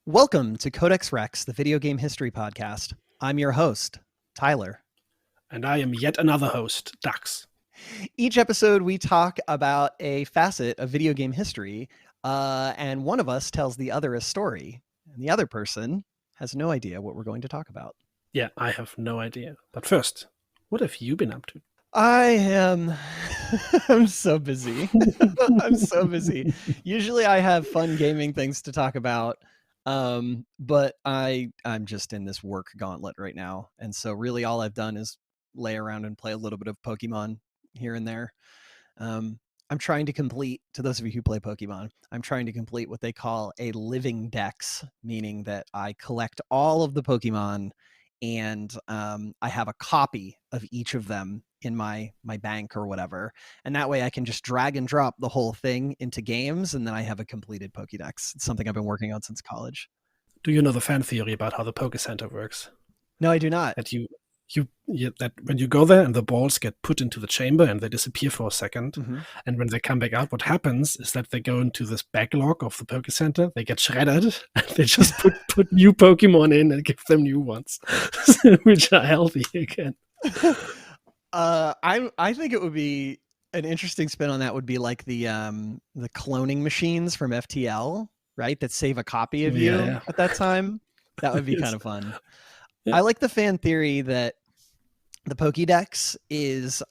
Welcome to Codex Rex, the video game history podcast. I'm your host, Tyler. And I am yet another host, Dax. Each episode, we talk about a facet of video game history, and one of us tells the other a story, and the other person has no idea what we're going to talk about. Yeah, I have no idea. But first, what have you been up to? I'm so busy. I'm so busy. Usually I have fun gaming things to talk about, but I'm just in this work gauntlet right now. And so really all I've done is lay around and play a little bit of Pokemon here and there. I'm trying to complete, to those of you who play Pokemon, I'm trying to complete what they call a living dex, meaning that I collect all of the Pokemon and I have a copy of each of them in my bank or whatever. And that way I can just drag and drop the whole thing into games, and then I have a completed Pokédex. It's something I've been working on since college. Do you know the fan theory about how the Poke Center works? No, I do not. That that when you go there and the balls get put into the chamber and they disappear for a second, and when they come back out, what happens is that they go into this backlog of the Poke Center, they get shredded, and they just put new Pokemon in and give them new ones, which are healthy again. I think it would be an interesting spin on that would be like the cloning machines from FTL, right? That save a copy of you at that time. That would be kind of fun. Yeah. I like the fan theory that the Pokédex is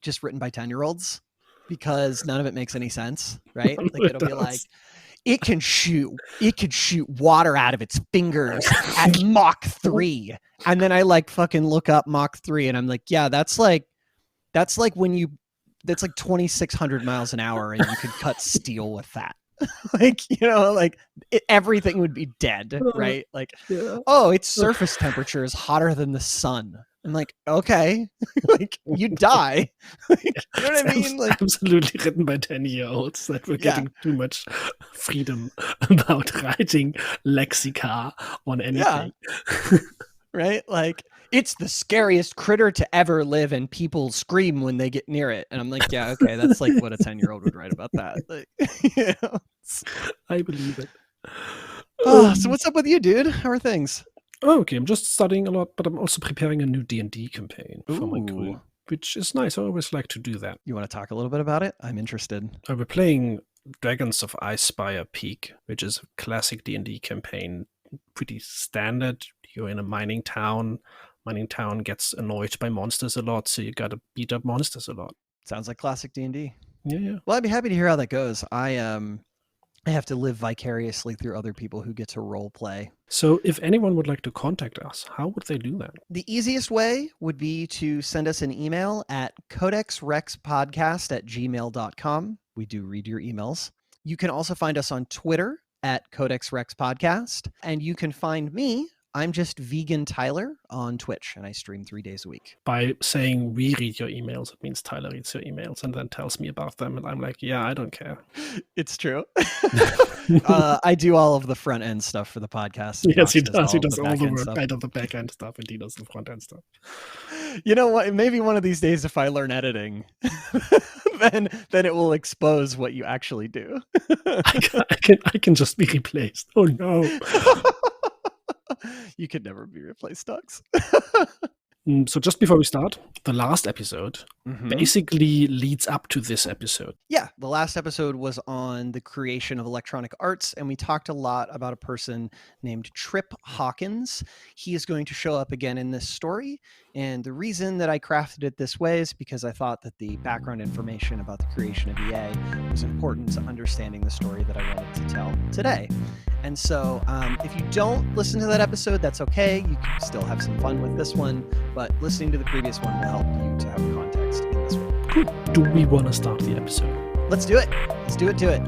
just written by 10-year-olds because none of it makes any sense, right? Like it'll be like, it can shoot water out of its fingers at Mach 3. And then I like fucking look up Mach 3 and I'm like, yeah, that's like 2,600 miles an hour and you could cut steel with that. Everything would be dead, right? Like, oh, its surface temperature is hotter than the sun. I'm like, okay, like you die. You know what I mean? Like, absolutely written by 10-year-olds that were getting too much freedom about writing lexica on anything. Yeah. Right? Like, it's the scariest critter to ever live, and people scream when they get near it. And I'm like, yeah, okay, that's like what a 10-year-old would write about that. Like, I believe it. So what's up with you, dude? How are things? Oh, okay, I'm just studying a lot, but I'm also preparing a new D&D campaign for my crew, which is nice. I always like to do that. You want to talk a little bit about it? I'm interested. We're playing Dragons of Icespire Peak, which is a classic D&D campaign, pretty standard. You're in a mining town. Mining town gets annoyed by monsters a lot, so you gotta beat up monsters a lot. Sounds like classic D&D. Yeah. Well, I'd be happy to hear how that goes. I have to live vicariously through other people who get to role play. So if anyone would like to contact us, how would they do that? The easiest way would be to send us an email at codexrexpodcast@gmail.com. We do read your emails. You can also find us on Twitter at codexrexpodcast. And you can find me, I'm just Vegan Tyler on Twitch, and I stream 3 days a week. By saying we read your emails, it means Tyler reads your emails and then tells me about them, and I'm like, yeah, I don't care. It's true. I do all of the front end stuff for the podcast. Yes, he does. He does all the work. I do the back end stuff, and he does the front end stuff. You know what? Maybe one of these days, if I learn editing, then it will expose what you actually do. I can just be replaced. Oh no. You could never be replaced, Dux. So just before we start, the last episode basically leads up to this episode. Yeah, the last episode was on the creation of electronic arts, and we talked a lot about a person named Trip Hawkins. He is going to show up again in this story, and the reason that I crafted it this way is because I thought that the background information about the creation of EA was important to understanding the story that I wanted to tell today. And so if you don't listen to that episode, that's okay. You can still have some fun with this one, but listening to the previous one will help you to have context in this one. Cool. Do we want to start the episode? Let's do it. Let's do it to it.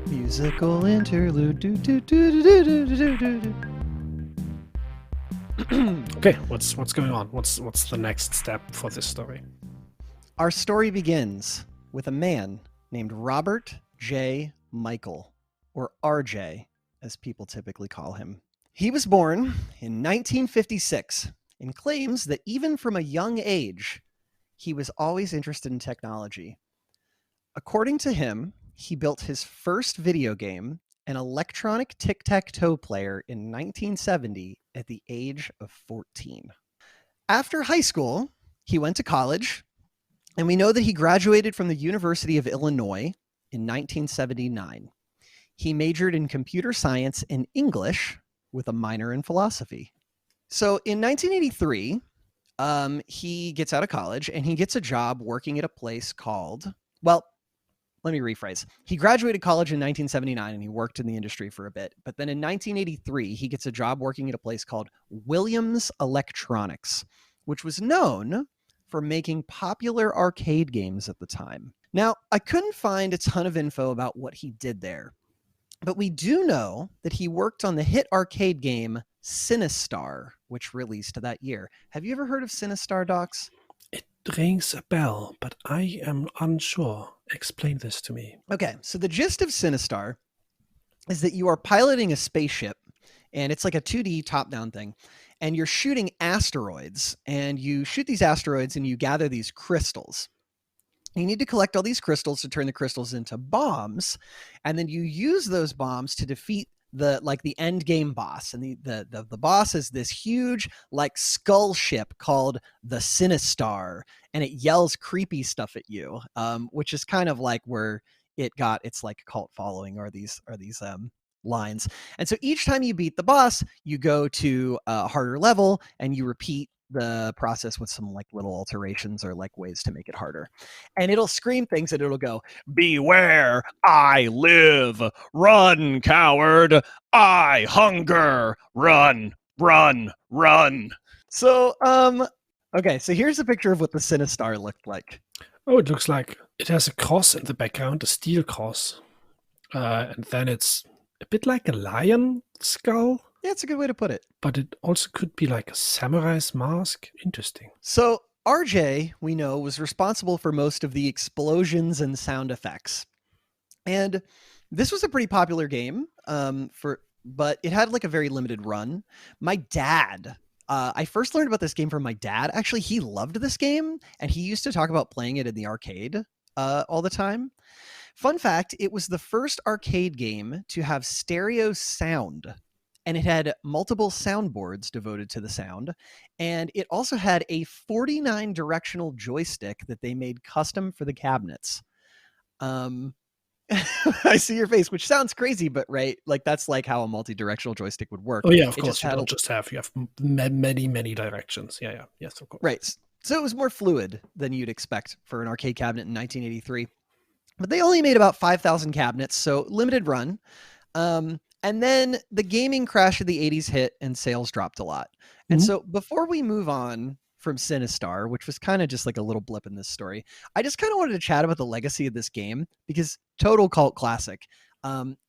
Musical interlude. Okay, what's going on? What's the next step for this story? Our story begins with a man named Robert J. Michael, or RJ, as people typically call him. He was born in 1956 and claims that even from a young age, he was always interested in technology. According to him, he built his first video game, an electronic tic tac toe player, in 1970 at the age of 14. After high school, he went to college, and we know that he graduated from the University of Illinois in 1979. He majored in computer science and English with a minor in philosophy. So in 1983, he gets out of college and he gets a job working at a place called, well, let me rephrase. He graduated college in 1979 and he worked in the industry for a bit. But then in 1983, he gets a job working at a place called Williams Electronics, which was known for making popular arcade games at the time. Now, I couldn't find a ton of info about what he did there, but we do know that he worked on the hit arcade game Sinistar, which released that year. Have you ever heard of Sinistar, Docs? It rings a bell, but I am unsure. Explain this to me. Okay, so the gist of Sinistar is that you are piloting a spaceship, and it's like a 2D top-down thing, and you're shooting asteroids, and you shoot these asteroids and you gather these crystals. You need to collect all these crystals to turn the crystals into bombs, and then you use those bombs to defeat the end game boss. And the boss is this huge like skull ship called the Sinistar, and it yells creepy stuff at you, which is kind of like where it got its like cult following, or these lines. And so each time you beat the boss, you go to a harder level and you repeat the process with some like little alterations or like ways to make it harder. And it'll scream things, and it'll go, "Beware, I live. Run, coward. I hunger. Run, run, run." So, okay, so here's a picture of what the Sinistar looked like. Oh, it looks like it has a cross in the background, a steel cross. And then it's a bit like a lion skull. Yeah, it's a good way to put it. But it also could be like a samurai's mask. Interesting. So RJ, we know, was responsible for most of the explosions and sound effects. And this was a pretty popular game, but it had like a very limited run. My dad, I first learned about this game from my dad. Actually, he loved this game, and he used to talk about playing it in the arcade all the time. Fun fact, it was the first arcade game to have stereo sound, and it had multiple soundboards devoted to the sound. And it also had a 49 directional joystick that they made custom for the cabinets. I see your face, which sounds crazy, but right, like that's like how a multi-directional joystick would work. Oh yeah, of It course. just You had don't just have, you have many directions. Yeah, yeah. Yes, of course. right. So it was more fluid than you'd expect for an arcade cabinet in 1983. But they only made about 5,000 cabinets, so limited run. And then the gaming crash of the 80s hit and sales dropped a lot. And so before we move on from Sinistar, which was kind of just like a little blip in this story, I just kind of wanted to chat about the legacy of this game, because total cult classic.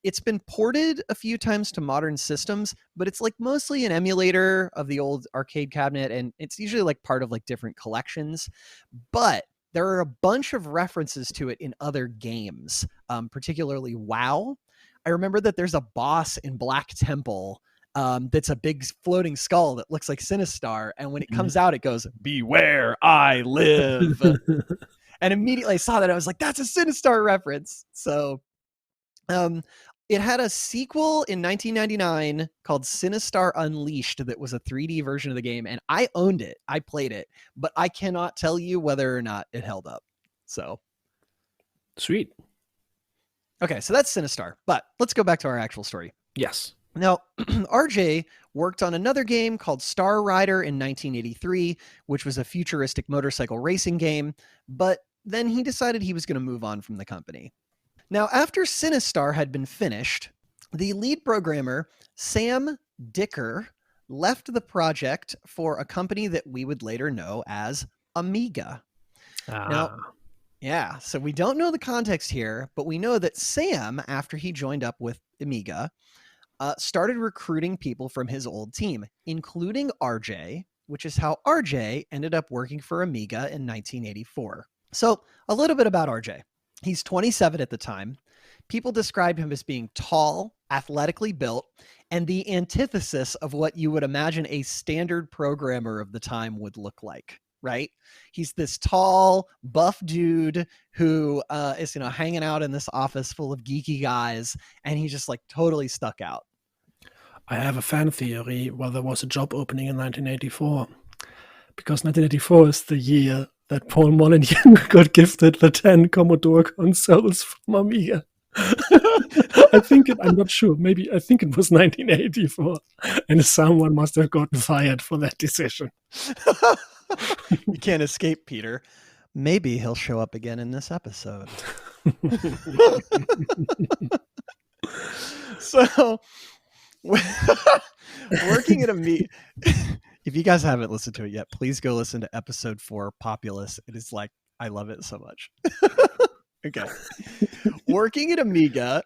It's been ported a few times to modern systems, but it's like mostly an emulator of the old arcade cabinet, and it's usually like part of like different collections. But there are a bunch of references to it in other games, particularly WoW. I remember that there's a boss in Black Temple that's a big floating skull that looks like Sinistar, and when it comes out, it goes, "Beware, I live." And immediately I saw that, I was like, that's a Sinistar reference. So it had a sequel in 1999 called Sinistar Unleashed that was a 3D version of the game, and I owned it. I played it, but I cannot tell you whether or not it held up. So sweet. Okay, so that's Sinistar, but let's go back to our actual story. Yes. Now, RJ worked on another game called Star Rider in 1983, which was a futuristic motorcycle racing game, but then he decided he was going to move on from the company. Now, after Sinistar had been finished, the lead programmer, Sam Dicker, left the project for a company that we would later know as Amiga. Now, yeah, so we don't know the context here, but we know that Sam, after he joined up with Amiga, started recruiting people from his old team, including RJ, which is how RJ ended up working for Amiga in 1984. So, a little bit about RJ. He's 27 at the time. People describe him as being tall, athletically built, and the antithesis of what you would imagine a standard programmer of the time would look like, right? He's this tall, buff dude who is, hanging out in this office full of geeky guys, and he just like totally stuck out. I have a fan theory. Well, there was a job opening in 1984 because 1984 is the year that Paul Molyneux got gifted the 10 Commodore consoles from Amiga. I'm not sure. Maybe I think it was 1984, and someone must have gotten fired for that decision. You can't escape, Peter. Maybe he'll show up again in this episode. So, working at Amiga. If you guys haven't listened to it yet, please go listen to episode 4, Populous. It is like, I love it so much. Okay. Working at Amiga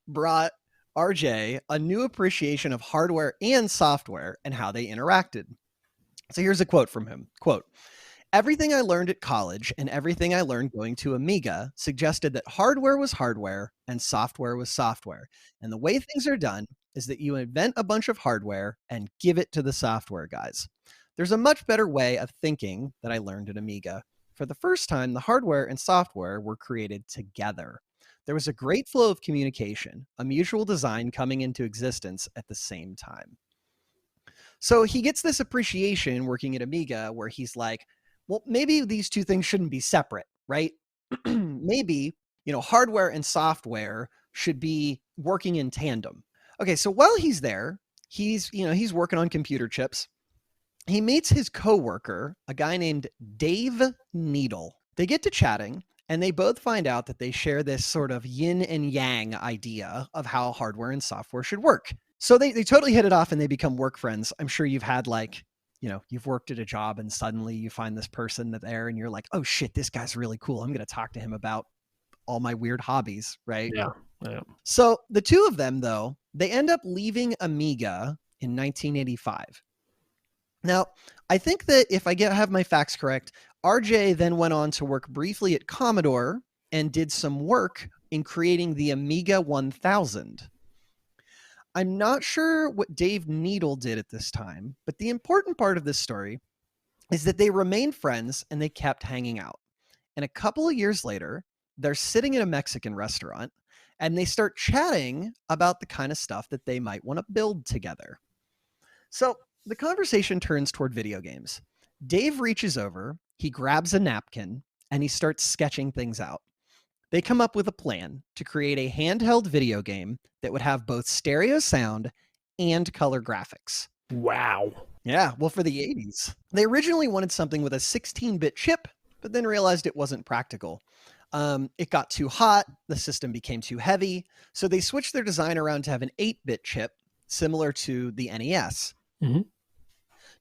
brought RJ a new appreciation of hardware and software and how they interacted. So here's a quote from him. Quote, "Everything I learned at college and everything I learned going to Amiga suggested that hardware was hardware and software was software. And the way things are done is that you invent a bunch of hardware and give it to the software guys. There's a much better way of thinking that I learned at Amiga. For the first time, the hardware and software were created together. There was a great flow of communication, a mutual design coming into existence at the same time." So he gets this appreciation working at Amiga where he's like, well, maybe these two things shouldn't be separate, right? Maybe, hardware and software should be working in tandem. Okay, so while he's there, he's working on computer chips. He meets his coworker, a guy named Dave Needle. They get to chatting, and they both find out that they share this sort of yin and yang idea of how hardware and software should work. So they totally hit it off and they become work friends. I'm sure you've had you've worked at a job and suddenly you find this person there and you're like, oh shit, this guy's really cool. I'm going to talk to him about all my weird hobbies, right? Yeah. So the two of them, though, they end up leaving Amiga in 1985. Now, I think that if I have my facts correct, RJ then went on to work briefly at Commodore and did some work in creating the Amiga 1000. I'm not sure what Dave Needle did at this time, but the important part of this story is that they remained friends and they kept hanging out. And a couple of years later, they're sitting in a Mexican restaurant and they start chatting about the kind of stuff that they might want to build together. So the conversation turns toward video games. Dave reaches over, he grabs a napkin, and he starts sketching things out. They come up with a plan to create a handheld video game that would have both stereo sound and color graphics. Wow. Yeah, well, for the 80s. They originally wanted something with a 16-bit chip, but then realized it wasn't practical. It got too hot, the system became too heavy, so they switched their design around to have an 8-bit chip, similar to the NES. Mm-hmm.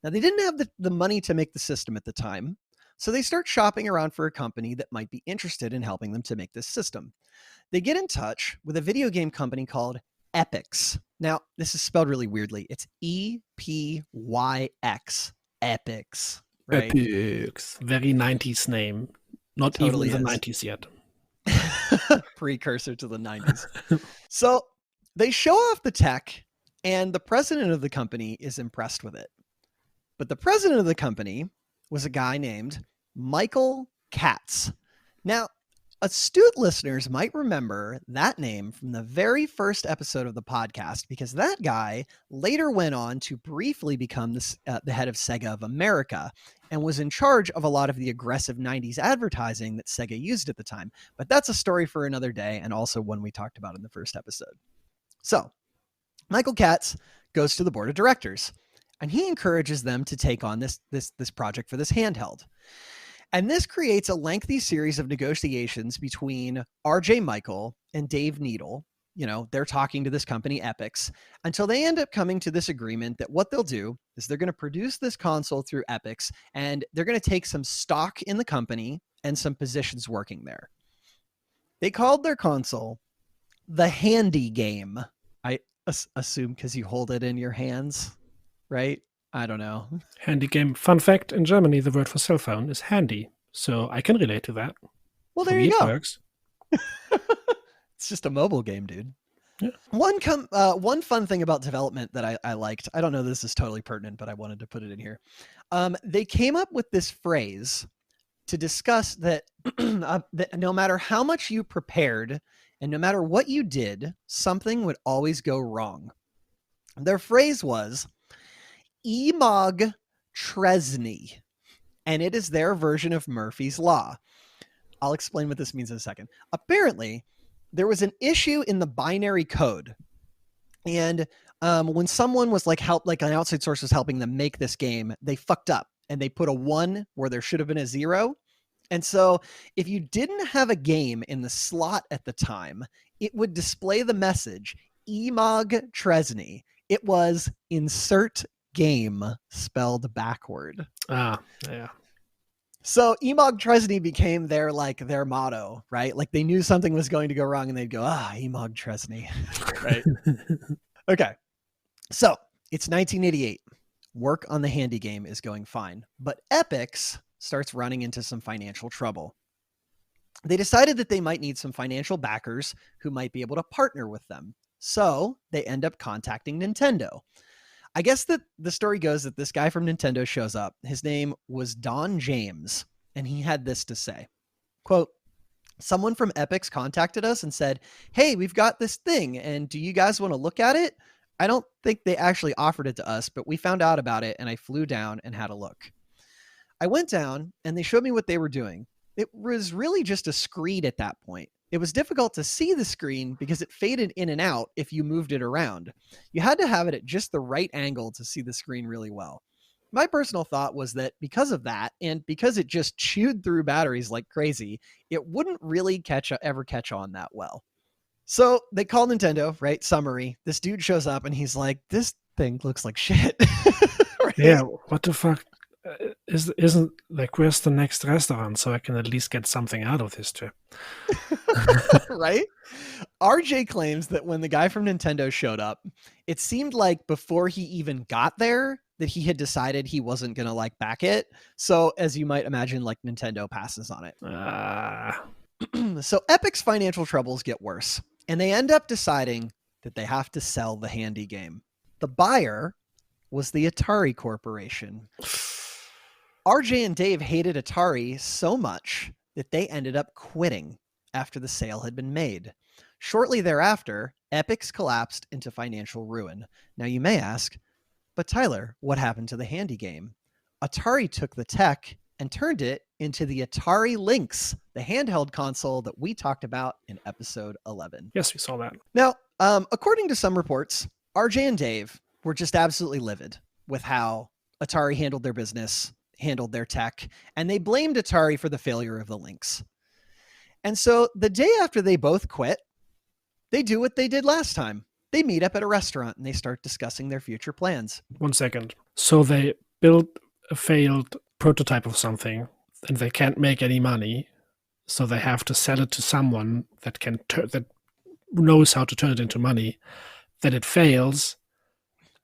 Now, they didn't have the money to make the system at the time, so they start shopping around for a company that might be interested in helping them to make this system. They get in touch with a video game company called Epyx. Now, this is spelled really weirdly. It's Epyx. Epyx. Right? Epyx. Very 90s name. Not totally even the 90s yet. Precursor to the 90s. So they show off the tech, and the president of the company is impressed with it. But the president of the company was a guy named Michael Katz. Now, astute listeners might remember that name from the very first episode of the podcast because that guy later went on to briefly become the head of Sega of America and was in charge of a lot of the aggressive 90s advertising that Sega used at the time. But that's a story for another day and also one we talked about in the first episode. So, Michael Katz goes to the board of directors and he encourages them to take on this project for this handheld. And this creates a lengthy series of negotiations between RJ Michael and Dave Needle. They're talking to this company, Epyx, until they end up coming to this agreement that what they'll do is they're going to produce this console through Epyx, and they're going to take some stock in the company and some positions working there. They called their console the Handy Game. I assume because you hold it in your hands, right? I don't know. Handy game. Fun fact, in Germany, the word for cell phone is handy. So I can relate to that. Well, For there me, you it go. works. It's just a mobile game, dude. Yeah. One fun thing about development that I liked, I don't know this is totally pertinent, but I wanted to put it in here. They came up with this phrase to discuss that, that no matter how much you prepared and no matter what you did, something would always go wrong. Their phrase was Emog Tresny, and it is their version of Murphy's Law. I'll explain what this means in a second. Apparently, there was an issue in the binary code, and when someone was like an outside source was helping them make this game, they fucked up and they put a 1 where there should have been a 0. And so if you didn't have a game in the slot at the time, it would display the message Emog Tresny. It was insert game spelled backward. Ah, yeah. So Emog Tresny became their motto, right? Like they knew something was going to go wrong and they'd go, Emog Tresny, right? Okay. So it's 1988. Work on the handy game is going fine, but Epix starts running into some financial trouble. They decided that they might need some financial backers who might be able to partner with them. So they end up contacting Nintendo. I guess that the story goes that this guy from Nintendo shows up. His name was Don James, and he had this to say, quote, "Someone from Epix contacted us and said, hey, we've got this thing, and do you guys want to look at it? I don't think they actually offered it to us, but we found out about it, and I flew down and had a look. I went down, and they showed me what they were doing. It was really just a screen at that point. It was difficult to see the screen because it faded in and out if you moved it around. You had to have it at just the right angle to see the screen really well. My personal thought was that because of that, and because it just chewed through batteries like crazy, it wouldn't really ever catch on that well. So they call Nintendo, right? Summary. This dude shows up and he's like, this thing looks like shit." Right? Yeah, what the fuck? Isn't like, where's the next restaurant so I can at least get something out of this trip? Right? RJ claims that when the guy from Nintendo showed up, it seemed like before he even got there that he had decided he wasn't going to back it. So as you might imagine, Nintendo passes on it. So Epic's financial troubles get worse, and they end up deciding that they have to sell the handy game. The buyer was the Atari Corporation. RJ and Dave hated Atari so much that they ended up quitting after the sale had been made. Shortly thereafter, Epix collapsed into financial ruin. Now you may ask, but Tyler, what happened to the handy game? Atari took the tech and turned it into the Atari Lynx, the handheld console that we talked about in episode 11. Yes, we saw that. Now, according to some reports, RJ and Dave were just absolutely livid with how Atari handled their business, handled their tech, and they blamed Atari for the failure of the Lynx. And so the day after they both quit, they do what they did last time. They meet up at a restaurant and they start discussing their future plans. 1 second. So they built a failed prototype of something and they can't make any money. So they have to sell it to someone that that knows how to turn it into money. Then it fails,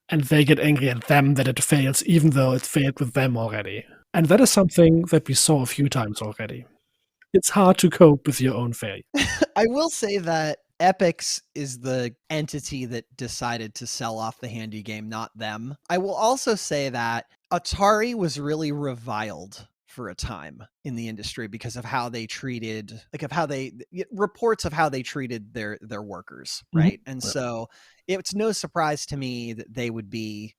and they get angry at them that it fails, even though it failed with them already. And that is something that we saw a few times already. It's hard to cope with your own failure. I will say that Epix is the entity that decided to sell off the handy game, not them. I will also say that Atari was really reviled for a time in the industry because of how they treated, reports of how they treated their workers, right? Mm-hmm. And so it's no surprise to me that they would be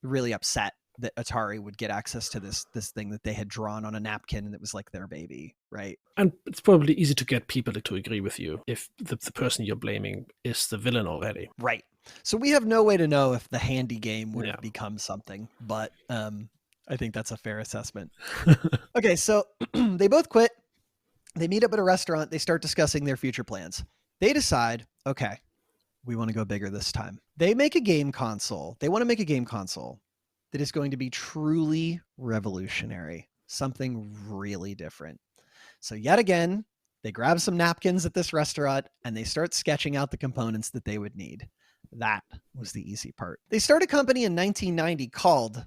really upset that Atari would get access to this thing that they had drawn on a napkin and it was like their baby, right? And it's probably easy to get people to agree with you if the person you're blaming is the villain already. Right. So we have no way to know if the handy game would have become something, but I think that's a fair assessment. Okay, so they both quit. They meet up at a restaurant. They start discussing their future plans. They decide, okay, we want to go bigger this time. They make a game console. They want to make a game console that is going to be truly revolutionary, something really different. So yet again, they grab some napkins at this restaurant and they start sketching out the components that they would need. That was the easy part. They start a company in 1990 called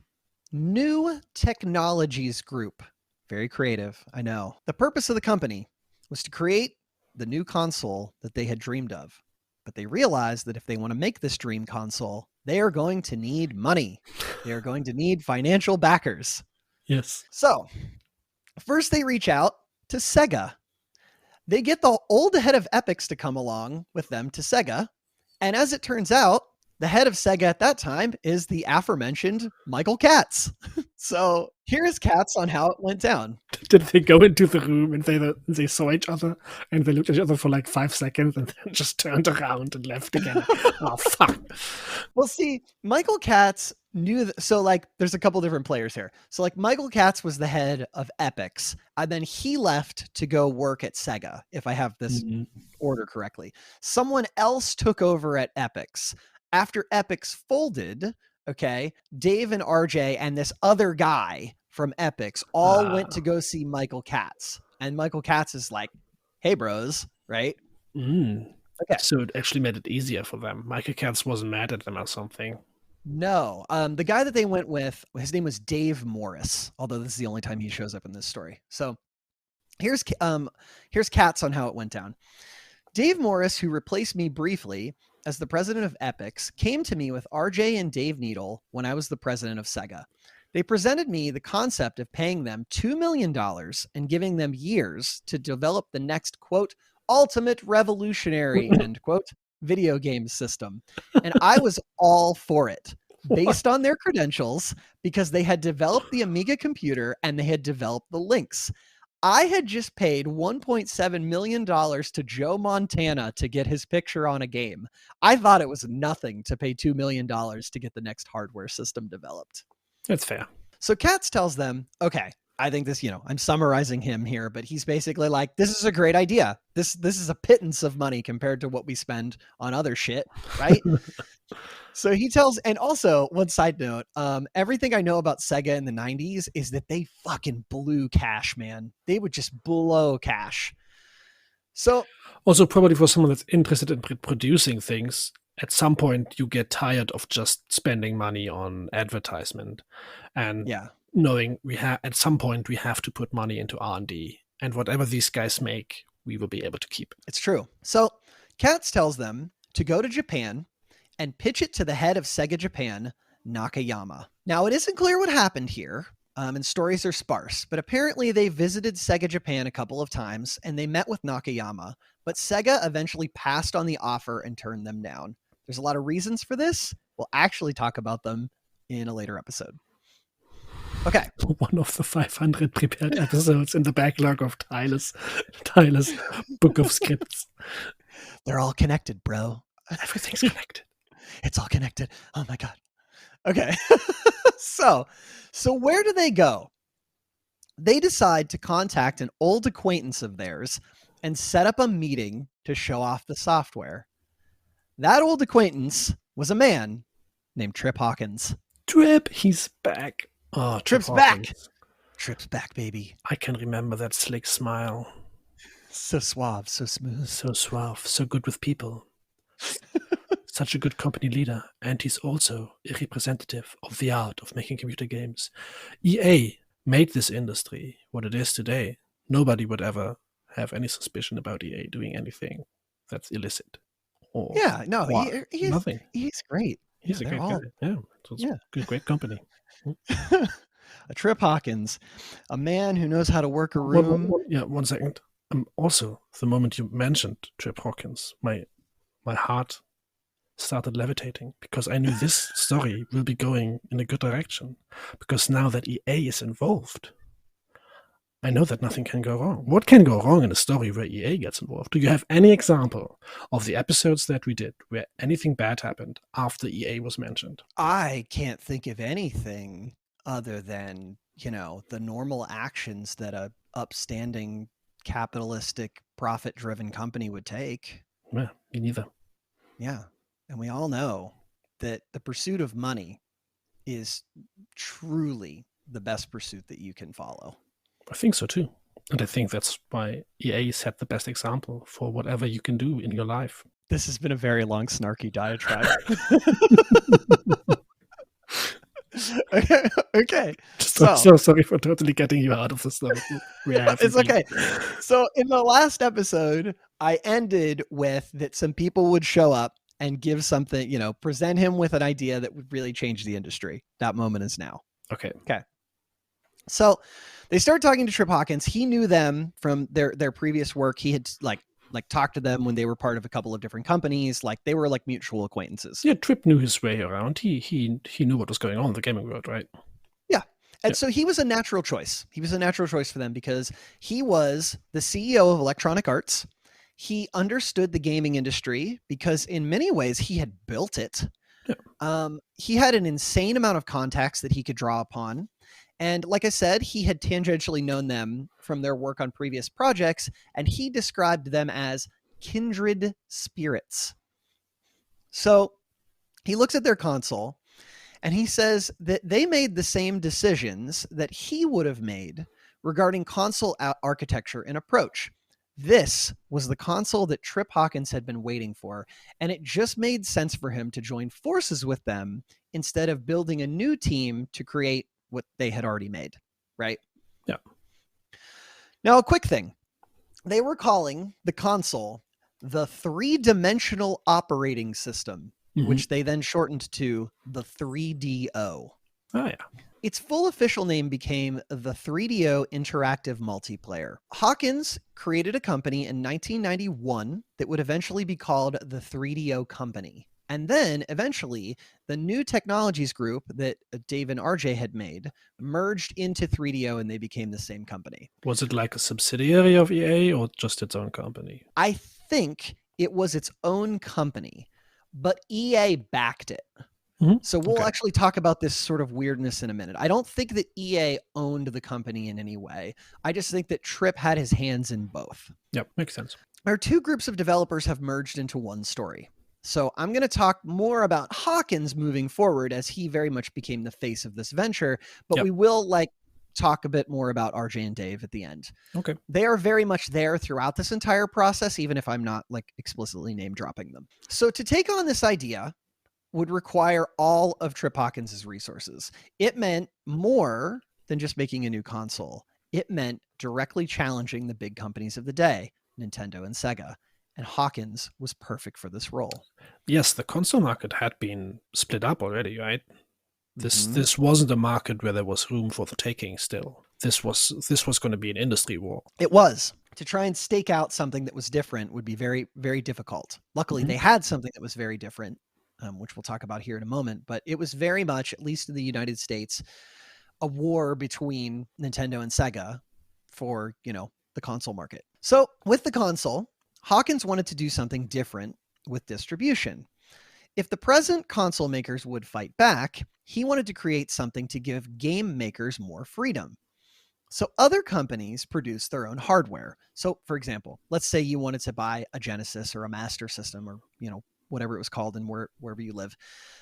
New Technologies Group. Very creative, I know. The purpose of the company was to create the new console that they had dreamed of. But they realized that if they want to make this dream console, they are going to need money. They are going to need financial backers. Yes. So, first they reach out to Sega. They get the old head of Epix to come along with them to Sega. And as it turns out, the head of Sega at that time is the aforementioned Michael Katz. So here's Katz on how it went down. Did they go into the room and they saw each other and they looked at each other for like 5 seconds and then just turned around and left again? Oh, fuck. Well, see, Michael Katz knew so like there's a couple different players here. So like Michael Katz was the head of Epix, and then he left to go work at Sega, if I have this order correctly. Someone else took over at Epix. After Epix folded, okay, Dave and RJ and this other guy from Epix all went to go see Michael Katz. And Michael Katz is like, hey, bros, right? Okay. So it actually made it easier for them. Michael Katz wasn't mad at them or something. No. The guy that they went with, his name was Dave Morris, although this is the only time he shows up in this story. So here's Katz on how it went down. Dave Morris, who replaced me briefly as the president of Epix, came to me with RJ and Dave Needle when I was the president of Sega. They presented me the concept of paying them $2 million and giving them years to develop the next, quote, ultimate revolutionary, end quote, video game system. And I was all for it based on their credentials because they had developed the Amiga computer and they had developed the Lynx. I had just paid $1.7 million to Joe Montana to get his picture on a game. I thought it was nothing to pay $2 million to get the next hardware system developed. That's fair. So Katz tells them, okay, I think this, I'm summarizing him here, but he's basically like, this is a great idea. This is a pittance of money compared to what we spend on other shit, right? So he tells, and also one side note, everything I know about Sega in the 90s is that they fucking blew cash, man. They would just blow cash. So also probably for someone that's interested in producing things, at some point you get tired of just spending money on advertisement and knowing at some point we have to put money into R&D, and whatever these guys make, we will be able to keep. It's true. So Katz tells them to go to Japan and pitch it to the head of Sega Japan, Nakayama. Now, it isn't clear what happened here, and stories are sparse, but apparently they visited Sega Japan a couple of times and they met with Nakayama, but Sega eventually passed on the offer and turned them down. There's a lot of reasons for this. We'll actually talk about them in a later episode. Okay. One of the 500 prepared episodes in the backlog of Tyler's book of scripts. They're all connected, bro. Everything's connected. It's all connected. Oh my God. Okay. So where do they go? They decide to contact an old acquaintance of theirs and set up a meeting to show off the software. That old acquaintance was a man named Trip Hawkins. Trip, he's back. Oh, Trip's back. Trip's back, baby. I can remember that slick smile. So suave, so smooth. So suave, so good with people. Such a good company leader, and he's also a representative of the art of making computer games. EA made this industry what it is today. Nobody would ever have any suspicion about EA doing anything that's illicit. Nothing. He's great. He's a great guy. Yeah, so it's great company. A Trip Hawkins, a man who knows how to work a room. 1 second. Also, the moment you mentioned Trip Hawkins, my heart started levitating because I knew this story will be going in a good direction. Because now that EA is involved, I know that nothing can go wrong. What can go wrong in a story where EA gets involved? Do you have any example of the episodes that we did where anything bad happened after EA was mentioned? I can't think of anything other than, the normal actions that a upstanding capitalistic profit-driven company would take. Yeah, me neither. Yeah. And we all know that the pursuit of money is truly the best pursuit that you can follow. I think so too. And I think that's why EA set the best example for whatever you can do in your life. This has been a very long, snarky diatribe. Okay, okay. So, So so sorry for totally getting you out of the stuff we haven't it's been. okay. So in the last episode, I ended with that some people would show up and give something, present him with an idea that would really change the industry. That moment is now. Okay. Okay. So they started talking to Trip Hawkins. He knew them from their previous work. He had like talked to them when they were part of a couple of different companies. Like they were like mutual acquaintances. Yeah, Trip knew his way around. He knew what was going on in the gaming world, right? Yeah. And Yeah. so he was a natural choice. He was a natural choice for them because he was the CEO of Electronic Arts. He understood the gaming industry because in many ways he had built it. Yeah. He had an insane amount of contacts that he could draw upon. And like I said, he had tangentially known them from their work on previous projects, and he described them as kindred spirits. So he looks at their console and he says that they made the same decisions that he would have made regarding console architecture and approach. This was the console that Trip Hawkins had been waiting for, and it just made sense for him to join forces with them instead of building a new team to create what they had already made, right? Yeah. Now, a quick thing. They were calling the console the three-dimensional operating system, which they then shortened to the 3DO. Oh, yeah. Its full official name became the 3DO Interactive Multiplayer. Hawkins created a company in 1991 that would eventually be called the 3DO Company. And then eventually, the New Technologies Group that Dave and RJ had made merged into 3DO and they became the same company. Was it like a subsidiary of EA or just its own company? I think it was its own company, but EA backed it. So we'll actually talk about this sort of weirdness in a minute. I don't think that EA owned the company in any way. I just think that Trip had his hands in both. Yep, makes sense. Our two groups of developers have merged into one story. So I'm going to talk more about Hawkins moving forward as he very much became the face of this venture, but we will talk a bit more about RJ and Dave at the end. Okay. They are very much there throughout this entire process, even if I'm not explicitly name dropping them. So to take on this idea would require all of Trip Hawkins' resources. It meant more than just making a new console. It meant directly challenging the big companies of the day, Nintendo and Sega. And Hawkins was perfect for this role. Yes, the console market had been split up already, right? This wasn't a market where there was room for the taking still. This was going to be an industry war. It was. To try and stake out something that was different would be very, very difficult. Luckily, they had something that was very different, which we'll talk about here in a moment. But it was very much, at least in the United States, a war between Nintendo and Sega for, the console market. So with the console, Hawkins wanted to do something different with distribution. If the present console makers would fight back, he wanted to create something to give game makers more freedom. So other companies produce their own hardware. So for example, let's say you wanted to buy a Genesis or a Master System or, whatever it was called and wherever you live.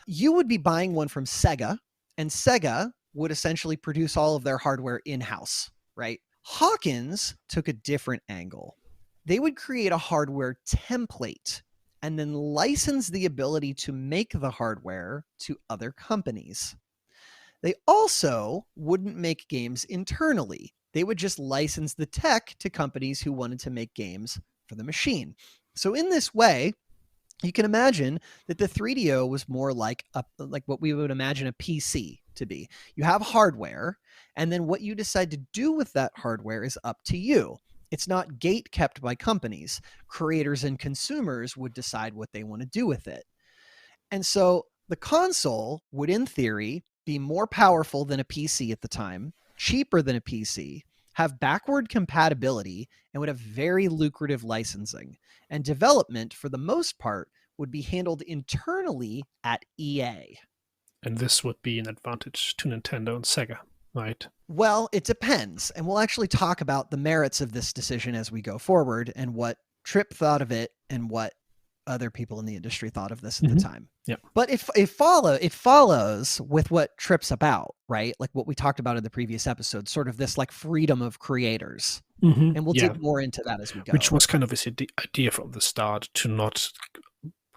You would be buying one from Sega, and Sega would essentially produce all of their hardware in-house, right? Hawkins took a different angle. They would create a hardware template and then license the ability to make the hardware to other companies. They also wouldn't make games internally. They would just license the tech to companies who wanted to make games for the machine. So in this way, you can imagine that the 3DO was more like what we would imagine a PC to be. You have hardware, and then what you decide to do with that hardware is up to you. It's not gate kept by companies. Creators and consumers would decide what they want to do with it. And so the console would, in theory, be more powerful than a PC at the time, cheaper than a PC, have backward compatibility, and would have very lucrative licensing. And development, for the most part, would be handled internally at EA. And this would be an advantage to Nintendo and Sega, right? Well, it depends. And we'll actually talk about the merits of this decision as we go forward and what Trip thought of it and what other people in the industry thought of this at the time. Yeah. But it follows with what Trip's about, right? Like what we talked about in the previous episode, sort of this freedom of creators. And we'll dig more into that as we go. Which was kind of his idea from the start, to not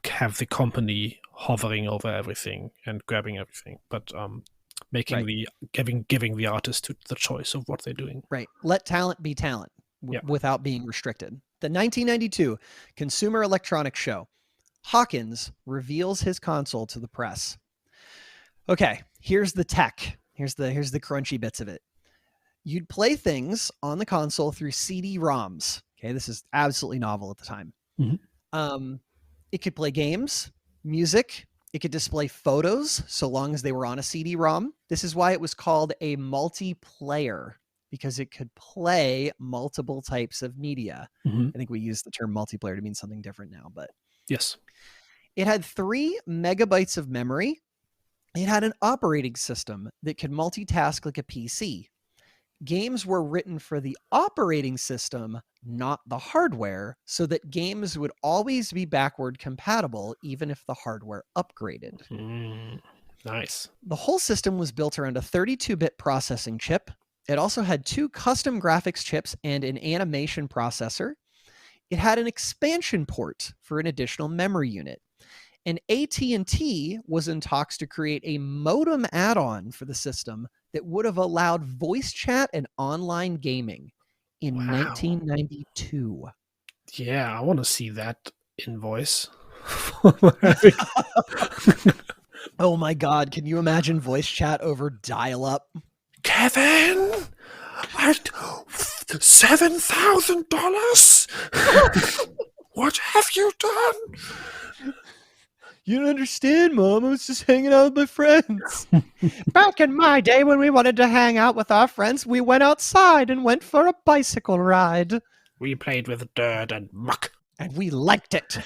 have the company hovering over everything and grabbing everything, but making Right. the giving the artist to the choice of what they're doing. Right. Let talent be talent Yeah. without being restricted. The 1992 Consumer Electronics Show. Hawkins reveals his console to the press. Okay, here's the tech. Here's the crunchy bits of it. You'd play things on the console through CD-ROMs. Okay, this is absolutely novel at the time. Mhm. It could play games, music. It could display photos so long as they were on a CD-ROM. This is why it was called a multiplayer, because it could play multiple types of media. Mhm. I think we use the term multiplayer to mean something different now, but Yes. it had 3 megabytes of memory. It had an operating system that could multitask like a PC. Games were written for the operating system, not the hardware, so that games would always be backward compatible, even if the hardware upgraded. Nice. The whole system was built around a 32-bit processing chip. It also had 2 custom graphics chips and an animation processor. It had an expansion port for an additional memory unit. And AT&T was in talks to create a modem add-on for the system that would have allowed voice chat and online gaming in Wow. 1992. Yeah, I want to see that invoice. Oh my God, can you imagine voice chat over dial-up? Kevin, $7,000. What have you done? You don't understand, Mom. I was just hanging out with my friends. Back in my day, when we wanted to hang out with our friends, we went outside and went for a bicycle ride. We played with dirt and muck. And we liked it.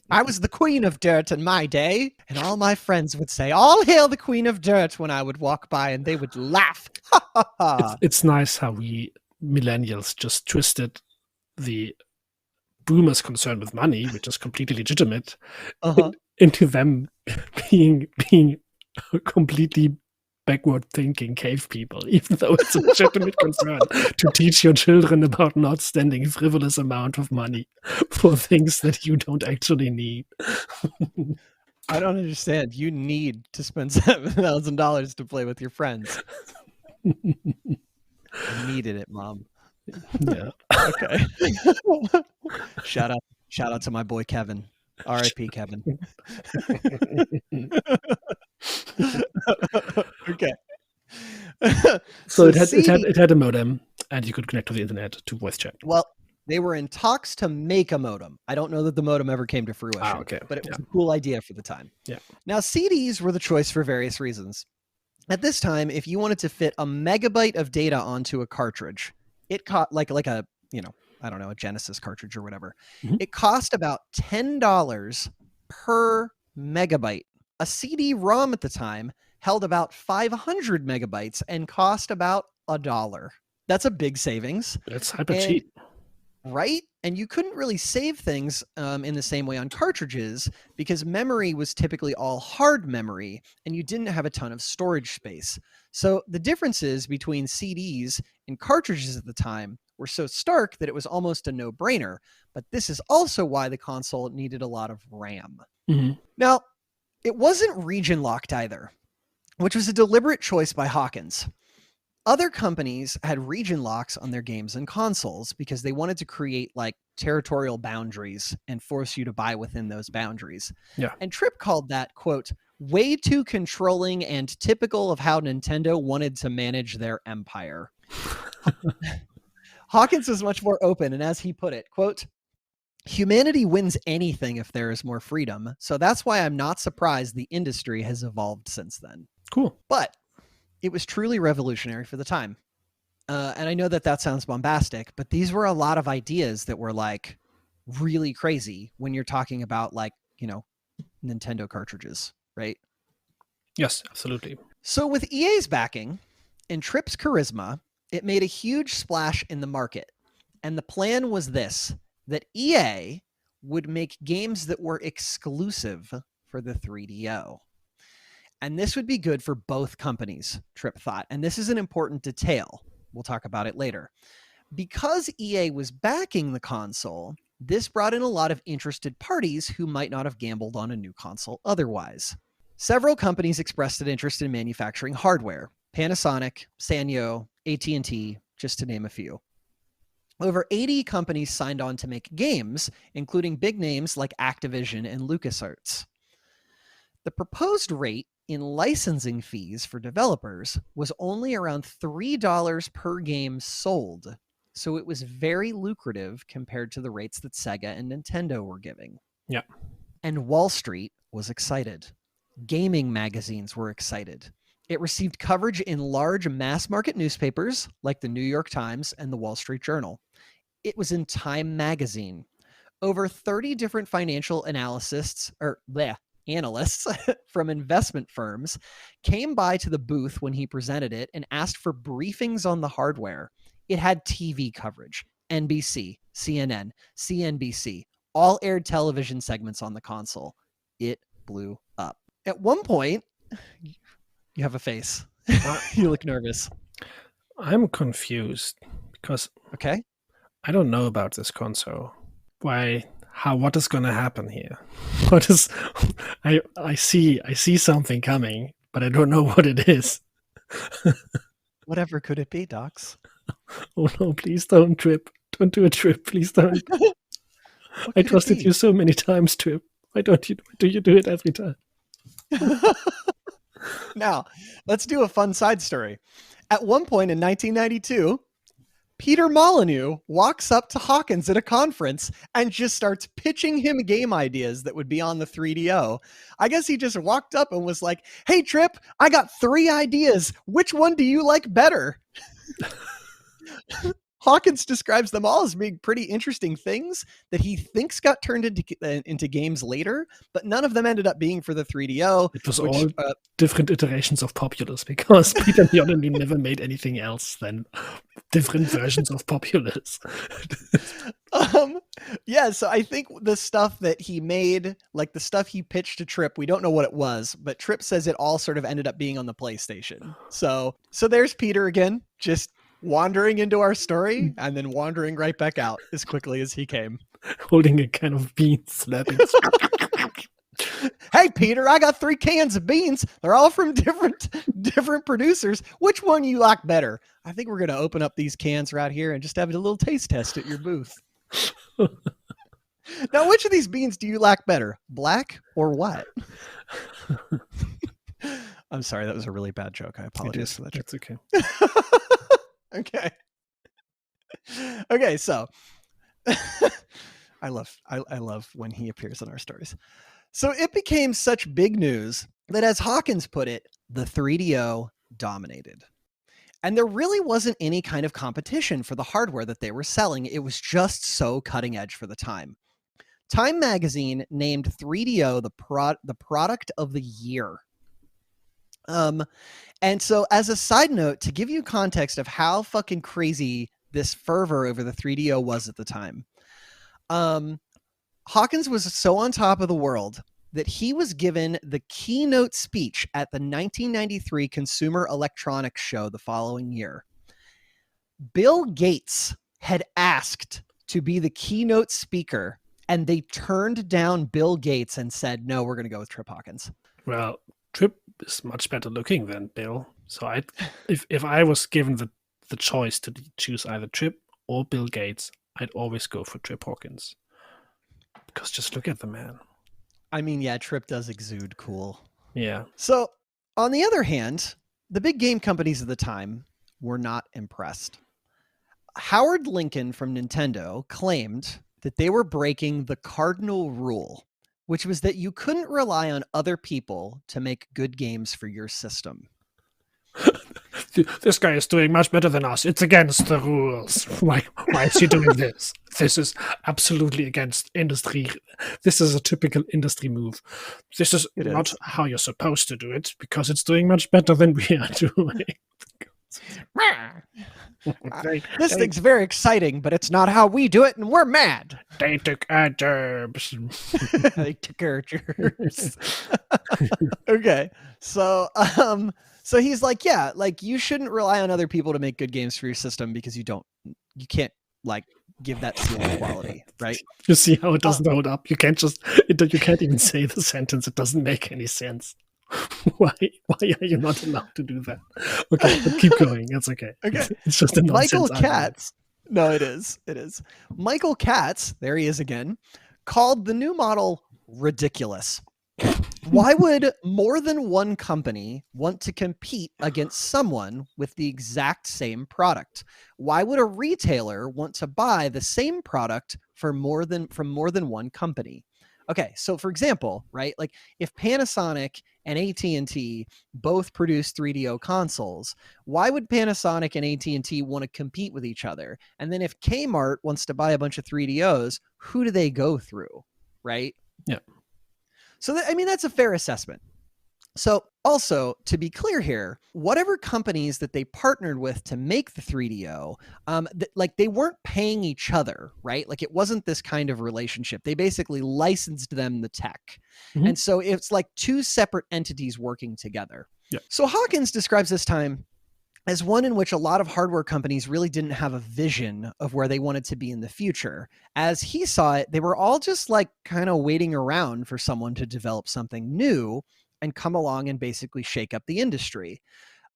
I was the queen of dirt in my day, and all my friends would say, "All hail the queen of dirt," when I would walk by, and they would laugh. It's nice how we millennials just twisted the boomers' concern with money, which is completely legitimate, into them being completely backward thinking cave people, even though it's a legitimate concern to teach your children about not spending a frivolous amount of money for things that you don't actually need. I don't understand. You need to spend $7,000 to play with your friends. I needed it, Mom. Yeah. Okay. Shout out to my boy Kevin. R.I.P. Kevin. Okay. So it had a modem, and you could connect to the internet to voice chat. Well, they were in talks to make a modem. I don't know that the modem ever came to fruition. Okay. But it was a cool idea for the time. Yeah. Now, CDs were the choice for various reasons. At this time, if you wanted to fit a megabyte of data onto a cartridge, it cost like a, I don't know, a Genesis cartridge or whatever. Mm-hmm. It cost about $10 per megabyte. A CD-ROM at the time held about 500 megabytes and cost about $1. That's a big savings. That's hyper cheap. Right? And you couldn't really save things in the same way on cartridges because memory was typically all hard memory and you didn't have a ton of storage space. So the differences between CDs and cartridges at the time were so stark that it was almost a no-brainer. But this is also why the console needed a lot of RAM. Mm-hmm. Now, it wasn't region locked either, which was a deliberate choice by Hawkins. Other companies had region locks on their games and consoles because they wanted to create like territorial boundaries and force you to buy within those boundaries. Yeah. And Tripp called that, quote, way too controlling and typical of how Nintendo wanted to manage their empire. Hawkins was much more open, and as he put it, quote, humanity wins anything if there is more freedom. So that's why I'm not surprised the industry has evolved since then. Cool. But it was truly revolutionary for the time. And I know that sounds bombastic, but these were a lot of ideas that were like really crazy when you're talking about like, Nintendo cartridges, right? Yes, absolutely. So with EA's backing and Tripp's charisma, it made a huge splash in the market. And the plan was this, that EA would make games that were exclusive for the 3DO. And this would be good for both companies, Tripp thought. And this is an important detail. We'll talk about it later. Because EA was backing the console, this brought in a lot of interested parties who might not have gambled on a new console otherwise. Several companies expressed an interest in manufacturing hardware: Panasonic, Sanyo, AT&T, just to name a few. Over 80 companies signed on to make games, including big names like Activision and LucasArts. The proposed rate in licensing fees for developers was only around $3 per game sold, so it was very lucrative compared to the rates that Sega and Nintendo were giving. Yeah. And Wall Street was excited. Gaming magazines were excited. It received coverage in large mass market newspapers like the New York Times and the Wall Street Journal. It was in Time magazine. Over 30 different financial analysts from investment firms came by to the booth when he presented it and asked for briefings on the hardware. It had TV coverage: NBC, CNN, CNBC, all aired television segments on the console. It blew up. At one point, you have a face. You look nervous. I'm confused because Okay. I don't know about this console. What is going to happen here? What is I see something coming, but I don't know what it is. Whatever could it be, Docs? Oh no, please don't, Trip. Don't do a Trip, please don't. I trusted you so many times, Trip. Why do you do it every time? Now, let's do a fun side story. At one point in 1992, Peter Molyneux walks up to Hawkins at a conference and just starts pitching him game ideas that would be on the 3DO. I guess he just walked up and was like, "Hey, Trip, I got 3 ideas. Which one do you like better?" Hawkins describes them all as being pretty interesting things that he thinks got turned into games later, but none of them ended up being for the 3DO. It was all different iterations of Populous, because Peter Molyneux never made anything else than different versions of Populous. Yeah, so I think the stuff that he made, like the stuff he pitched to Trip, we don't know what it was, but Trip says it all sort of ended up being on the PlayStation. So there's Peter again, just wandering into our story and then wandering right back out as quickly as he came. Holding a can of beans, slapping. Hey, Peter, I got 3 cans of beans. They're all from different producers. Which one you like better? I think we're going to open up these cans right here and just have a little taste test at your booth. Now, which of these beans do you like better, black or white? I'm sorry, that was a really bad joke. I apologize for that. That's okay. Okay, so I love when he appears in our stories. So it became such big news that, as Hawkins put it, the 3DO dominated. And there really wasn't any kind of competition for the hardware that they were selling. It was just so cutting edge for the time. Time magazine named 3DO the product of the year. And so, as a side note, to give you context of how fucking crazy this fervor over the 3DO was at the time, Hawkins was so on top of the world that he was given the keynote speech at the 1993 Consumer Electronics Show the following year. Bill Gates had asked to be the keynote speaker, and they turned down Bill Gates and said, "No, we're going to go with Trip Hawkins." Well, Trip is much better looking than Bill. So if I was given the choice to choose either Trip or Bill Gates, I'd always go for Trip Hawkins. Because just look at the man. I mean, yeah, Trip does exude cool. Yeah. So, on the other hand, the big game companies of the time were not impressed. Howard Lincoln from Nintendo claimed that they were breaking the cardinal rule, which was that you couldn't rely on other people to make good games for your system. This guy is doing much better than us. It's against the rules. Why is he doing this? This is absolutely against industry. This is a typical industry move. This is not how you're supposed to do it, because it's doing much better than we are doing. This thing's very exciting, but it's not how we do it, and we're mad. They took our jobs. They took our jobs. Okay, so he's like, yeah, like you shouldn't rely on other people to make good games for your system, because you can't like give that seal of quality, right? You see how it doesn't hold up. You can't even say the sentence. It doesn't make any sense. Why are you not allowed to do that? Okay, but keep going. It's okay. Okay. It's just a Michael nonsense argument. Katz. No, it is. It is. Michael Katz, there he is again, called the new model ridiculous. Why would more than one company want to compete against someone with the exact same product? Why would a retailer want to buy the same product from more than one company? Okay, so for example, right, like if Panasonic and AT&T both produce 3DO consoles, why would Panasonic and AT&T want to compete with each other? And then if Kmart wants to buy a bunch of 3DOs, who do they go through, right? Yeah. So I mean, that's a fair assessment. So also, to be clear here, whatever companies that they partnered with to make the 3DO, like they weren't paying each other, right? Like it wasn't this kind of relationship. They basically licensed them the tech. Mhm. And so it's like two separate entities working together. Yeah. So Hawkins describes this time as one in which a lot of hardware companies really didn't have a vision of where they wanted to be in the future. As he saw it, they were all just like kind of waiting around for someone to develop something new and come along and basically shake up the industry.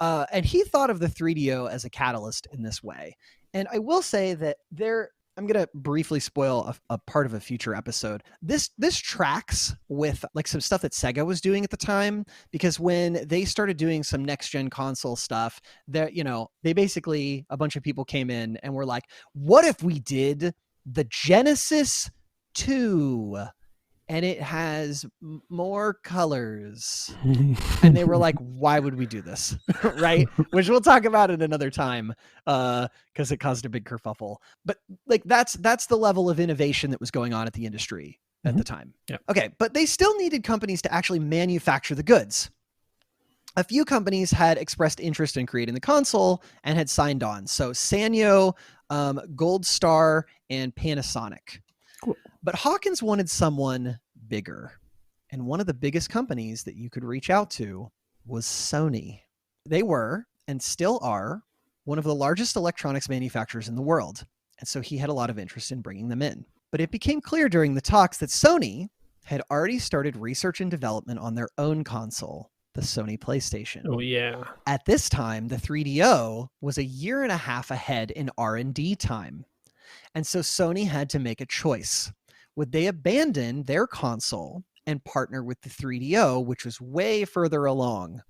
And he thought of the 3DO as a catalyst in this way. And I will say that I'm going to briefly spoil a part of a future episode. This tracks with like some stuff that Sega was doing at the time, because when they started doing some next gen console stuff, they basically, a bunch of people came in and were like, what if we did the Genesis 2? And it has more colors. And they were like, why would we do this? Right? Which we'll talk about at another time, because it caused a big kerfuffle. But like that's the level of innovation that was going on at the industry at the time. Yeah. Okay, but they still needed companies to actually manufacture the goods. A few companies had expressed interest in creating the console and had signed on. So Sanyo, Gold Star, and Panasonic. Cool. But Hawkins wanted someone bigger. And one of the biggest companies that you could reach out to was Sony. They were, and still are, one of the largest electronics manufacturers in the world. And so he had a lot of interest in bringing them in. But it became clear during the talks that Sony had already started research and development on their own console, the Sony PlayStation. Oh, yeah. At this time, the 3DO was a year and a half ahead in R&D time. And so Sony had to make a choice. Would they abandon their console and partner with the 3DO, which was way further along?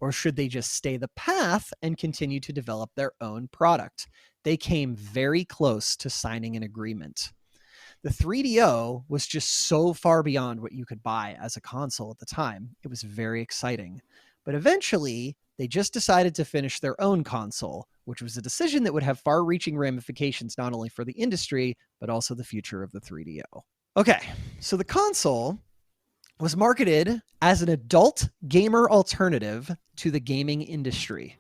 Or should they just stay the path and continue to develop their own product? They came very close to signing an agreement. The 3DO was just so far beyond what you could buy as a console at the time. It was very exciting. But eventually, they just decided to finish their own console, which was a decision that would have far-reaching ramifications not only for the industry, but also the future of the 3DO. Okay, so the console was marketed as an adult gamer alternative to the gaming industry.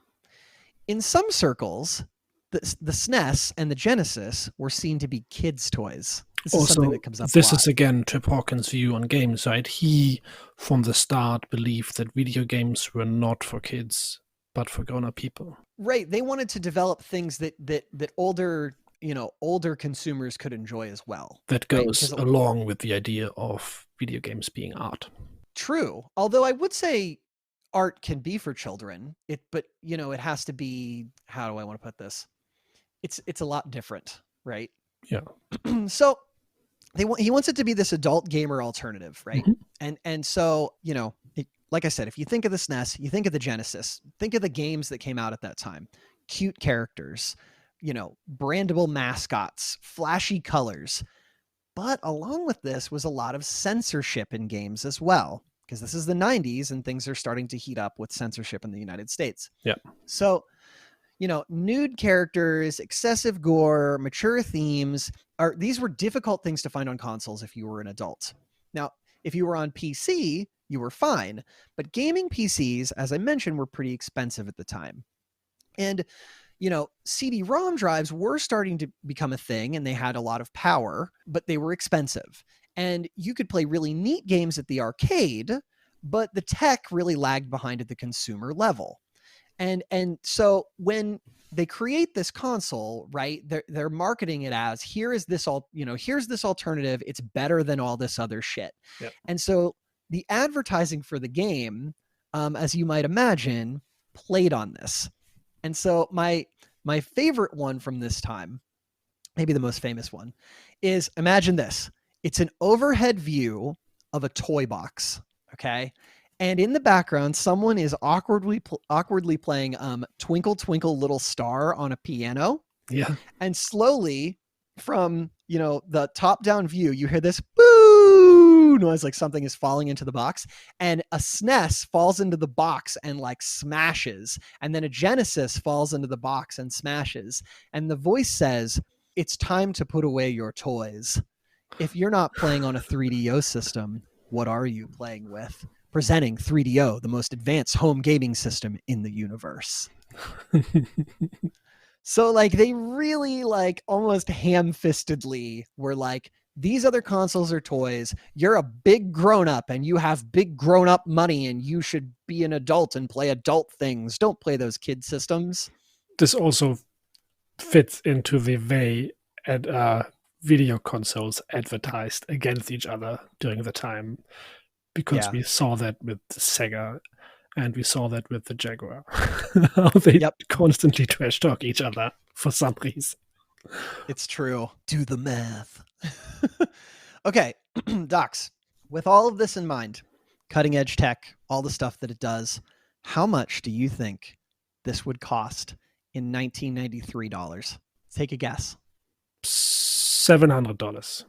In some circles, the SNES and the Genesis were seen to be kids' toys. This is something that comes up a lot. This is again Trip Hawkins' view on games, right? He, from the start, believed that video games were not for kids, but for grown-up people. Right. They wanted to develop things that older consumers could enjoy as well. That goes along with the idea of video games being art. True. Although I would say art can be for children, but it has to be, how do I want to put this? It's a lot different, right? Yeah. So he wants it to be this adult gamer alternative, right? Mm-hmm. And so, like I said, if you think of the SNES, you think of the Genesis, think of the games that came out at that time. Cute characters, brandable mascots, flashy colors. But along with this was a lot of censorship in games as well, because this is the 90s and things are starting to heat up with censorship in the United States. Yeah. So, nude characters, excessive gore, mature themes, these were difficult things to find on consoles if you were an adult. Now, if you were on PC, you were fine, but gaming PCs, as I mentioned, were pretty expensive at the time. And, CD-ROM drives were starting to become a thing and they had a lot of power, but they were expensive. And you could play really neat games at the arcade, but the tech really lagged behind at the consumer level. And so when they create this console, right, they're marketing it as, here's this alternative. It's better than all this other shit. Yep. And so the advertising for the game as you might imagine, played on this. And so my favorite one from this time, maybe the most famous one, is imagine this. It's an overhead view of a toy box, okay? And in the background, someone is awkwardly playing Twinkle Twinkle Little Star on a piano. Yeah. And slowly from, the top down view, you hear this boo noise like something is falling into the box, and a SNES falls into the box and like smashes, and then a Genesis falls into the box and smashes, and the voice says, "It's time to put away your toys. If you're not playing on a 3DO system, what are you playing with?" Presenting 3DO, the most advanced home gaming system in the universe. So like they really like almost ham-fistedly were like, these other consoles are toys. You're a big grown-up and you have big grown-up money and you should be an adult and play adult things. Don't play those kid systems. This also fits into the way video consoles advertised against each other during the time, because Yeah. we saw that with the Sega and we saw that with the Jaguar. How they Yep. constantly trash talk each other for some reason. It's true. Do the math. Okay, Docs, with all of this in mind, cutting edge tech, all the stuff that it does, how much do you think this would cost in 1993 dollars? Take a guess. $700.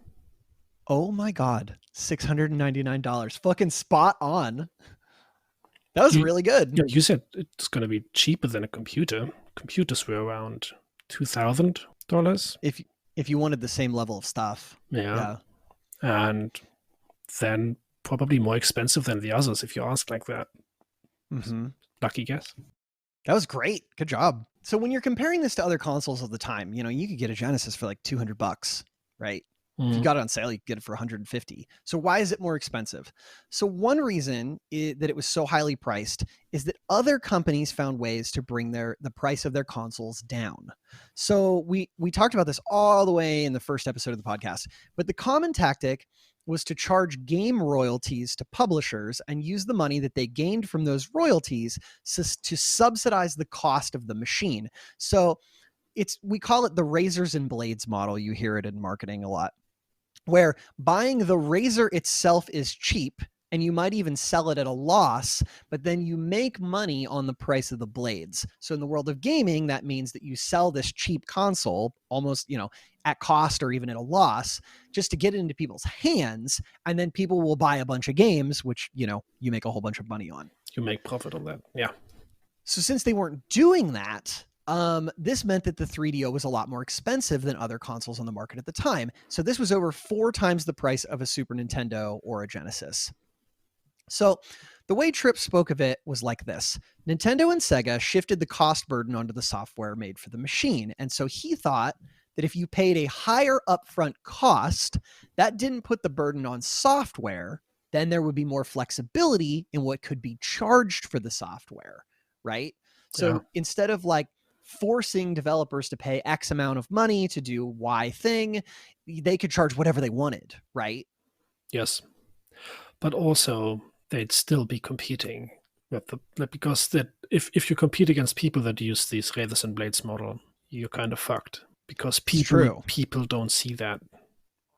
Oh my God, $699. Fucking spot on. That was really good. Yeah, you said it's going to be cheaper than a computer. Computers were around $2,000. If you wanted the same level of stuff. Yeah. And then probably more expensive than the others if you ask like that. Mm-hmm. Lucky guess. That was great. Good job. So when you're comparing this to other consoles of the time, you could get a Genesis for like $200, right? If you got it on sale, you could get it for 150. So why is it more expensive? So one reason that it was so highly priced is that other companies found ways to bring the price of their consoles down. So we talked about this all the way in the first episode of the podcast, but the common tactic was to charge game royalties to publishers and use the money that they gained from those royalties to subsidize the cost of the machine. So we call it the razors and blades model. You hear it in marketing a lot, where buying the razor itself is cheap and you might even sell it at a loss, but then you make money on the price of the blades. So in the world of gaming, that means that you sell this cheap console almost, at cost or even at a loss, just to get it into people's hands, and then people will buy a bunch of games, which, you make a whole bunch of money on. You make profit on that. Yeah. So since they weren't doing that, this meant that the 3DO was a lot more expensive than other consoles on the market at the time. So this was over 4 times the price of a Super Nintendo or a Genesis. So the way Tripp spoke of it was like this. Nintendo and Sega shifted the cost burden onto the software made for the machine. And so he thought that if you paid a higher upfront cost, that didn't put the burden on software, then there would be more flexibility in what could be charged for the software, right? So instead of like forcing developers to pay X amount of money to do Y thing, they could charge whatever they wanted, right? Yes. But also they'd still be competing with because if you compete against people that use these razors and blades model, you're kind of fucked, because people don't see that.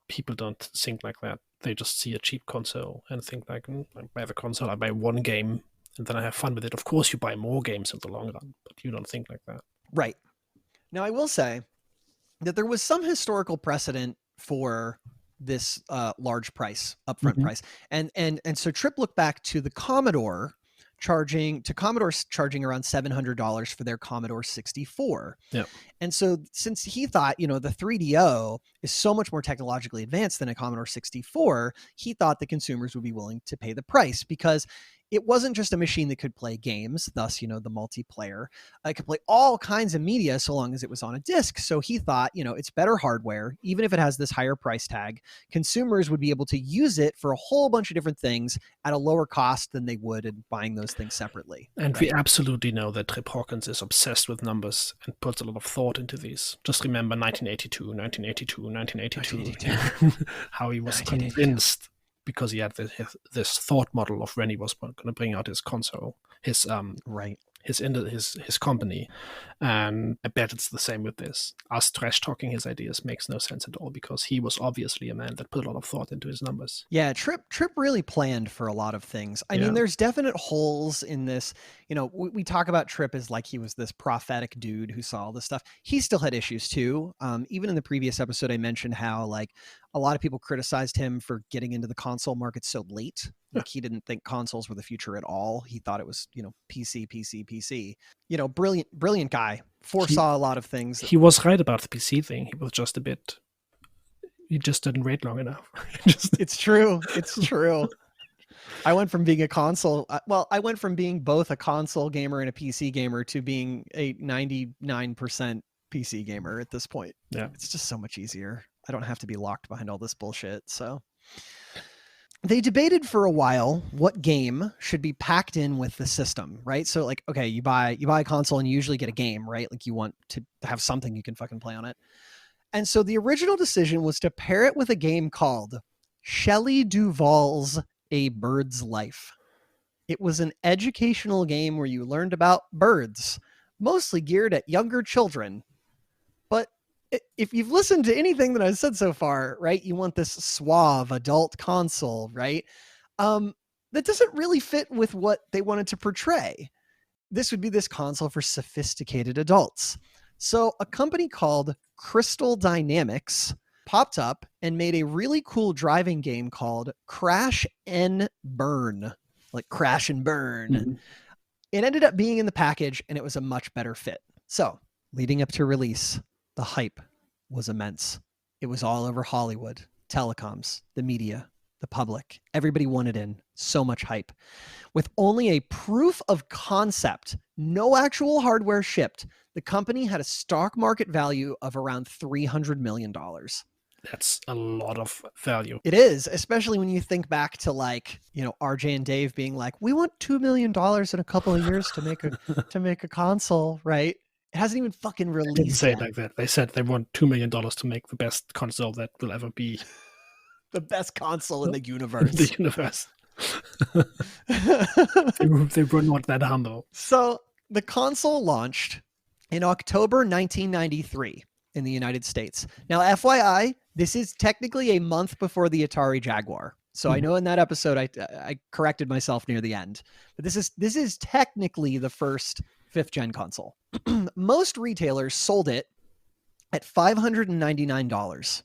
People don't think like that. They just see a cheap console and think like, I buy the console, I buy one game, and then I have fun with it. Of course, you buy more games in the long run, but you don't think like that. Right. Now, I will say that there was some historical precedent for this large price, upfront price. And so Tripp looked back to the Commodore charging around $700 for their Commodore 64. Yeah. And so since he thought, the 3DO is so much more technologically advanced than a Commodore 64, he thought the consumers would be willing to pay the price, because it wasn't just a machine that could play games, thus, the multiplayer. It could play all kinds of media so long as it was on a disc. So he thought, it's better hardware. Even if it has this higher price tag, consumers would be able to use it for a whole bunch of different things at a lower cost than they would in buying those things separately. And we absolutely know that Trip Hawkins is obsessed with numbers and puts a lot of thought into these. Just remember 1982, how he was convinced because he had this thought model of when he was going to bring out his console, his Right. his company. And I bet it's the same with this. Us trash talking his ideas makes no sense at all, because he was obviously a man that put a lot of thought into his numbers. Yeah, Trip really planned for a lot of things. I mean, Yeah. there's definite holes in this. You know, we talk about Trip as like he was this prophetic dude who saw all this stuff. He still had issues too. Even in the previous episode, I mentioned how like a lot of people criticized him for getting into the console market so late. Like he didn't think consoles were the future at all. He thought it was, you know, PC, PC, PC. You know, brilliant guy. Foresaw a lot of things. He was right about the PC thing. He was just a bit. He just didn't wait long enough. It's true. It's true. I went from being a console, I went from being both a console gamer and a PC gamer to being a 99% PC gamer at this point. Yeah. It's just so much easier. I don't have to be locked behind all this bullshit. So they debated for a while what game should be packed in with the system, right? So like, okay, you buy a console and you usually get a game, right? Like you want to have something you can fucking play on it. And so the original decision was to pair it with a game called Shelley Duvall's A Bird's Life. It was an educational game where you learned about birds, mostly geared at younger children. But if you've listened to anything that I've said so far, right, you want this suave adult console, right? That doesn't really fit with what they wanted to portray. This would be this console for sophisticated adults. So a company called Crystal Dynamics popped up and made a really cool driving game called Crash and Burn, like crash and burn. Mm-hmm. It ended up being in the package and it was a much better fit. So leading up to release, the hype was immense. It was all over Hollywood, telecoms, the media, the public. Everybody wanted in. So much hype. With only a proof of concept, no actual hardware shipped, the company had a stock market value of around $300 million. That's a lot of value. It is, especially when you think back to like, you know, RJ and Dave being like, we want $2 million in a couple of years to make a console, right? It hasn't even fucking released. They didn't say it like that. They said they want $2 million to make the best console that will ever be. The best console in the universe. The universe. They were not that humble. So the console launched in October 1993 in the United States. Now, FYI, this is technically a month before the Atari Jaguar. So I know in that episode I corrected myself near the end, but this is technically the first 5th gen console. Most retailers sold it at $599.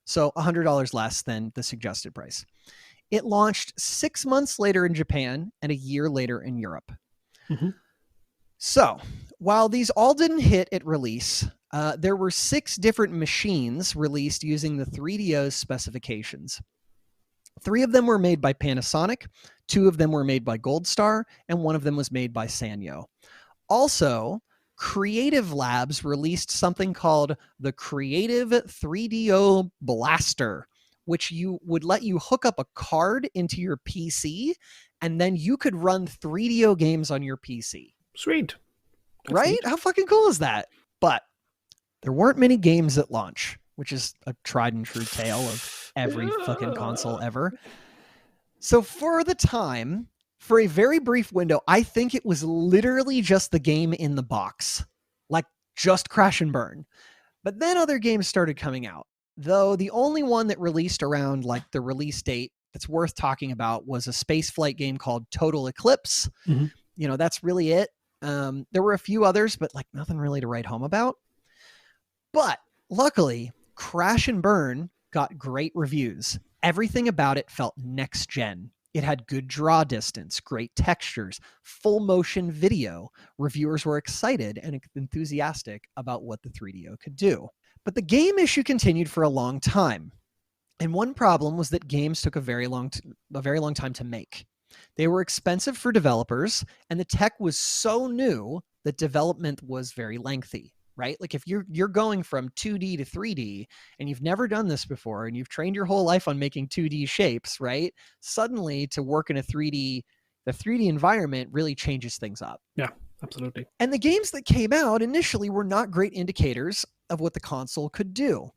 So $100 less than the suggested price. It launched 6 months later in Japan and a year later in Europe. Mm-hmm. So while these all didn't hit at release, there were 6 different machines released using the 3DO's specifications. 3 of them were made by Panasonic, 2 of them were made by Gold Star, and 1 of them was made by Sanyo. Also, Creative Labs released something called the Creative 3DO Blaster, which would let you hook up a card into your PC, and then you could run 3DO games on your PC. Sweet. That's right? Neat. How fucking cool is that? But there weren't many games at launch, which is a tried and true tale of every fucking console ever. So for the time, for a very brief window, I think it was literally just the game in the box, like just Crash and Burn. But then other games started coming out, though the only one that released around like the release date that's worth talking about was a space flight game called Total Eclipse. Mm-hmm. You know, that's really it. There were a few others, but like nothing really to write home about. But luckily, Crash and Burn got great reviews. Everything about it felt next gen. It had good draw distance, great textures, full motion video. Reviewers were excited and enthusiastic about what the 3DO could do. But the game issue continued for a long time. And one problem was that games took a very long time to make. They were expensive for developers, and the tech was so new that development was very lengthy, right? Like if you're going from 2D to 3D and you've never done this before and you've trained your whole life on making 2D shapes, right? Suddenly to work in the 3D environment really changes things up. Yeah, absolutely. And the games that came out initially were not great indicators of what the console could do.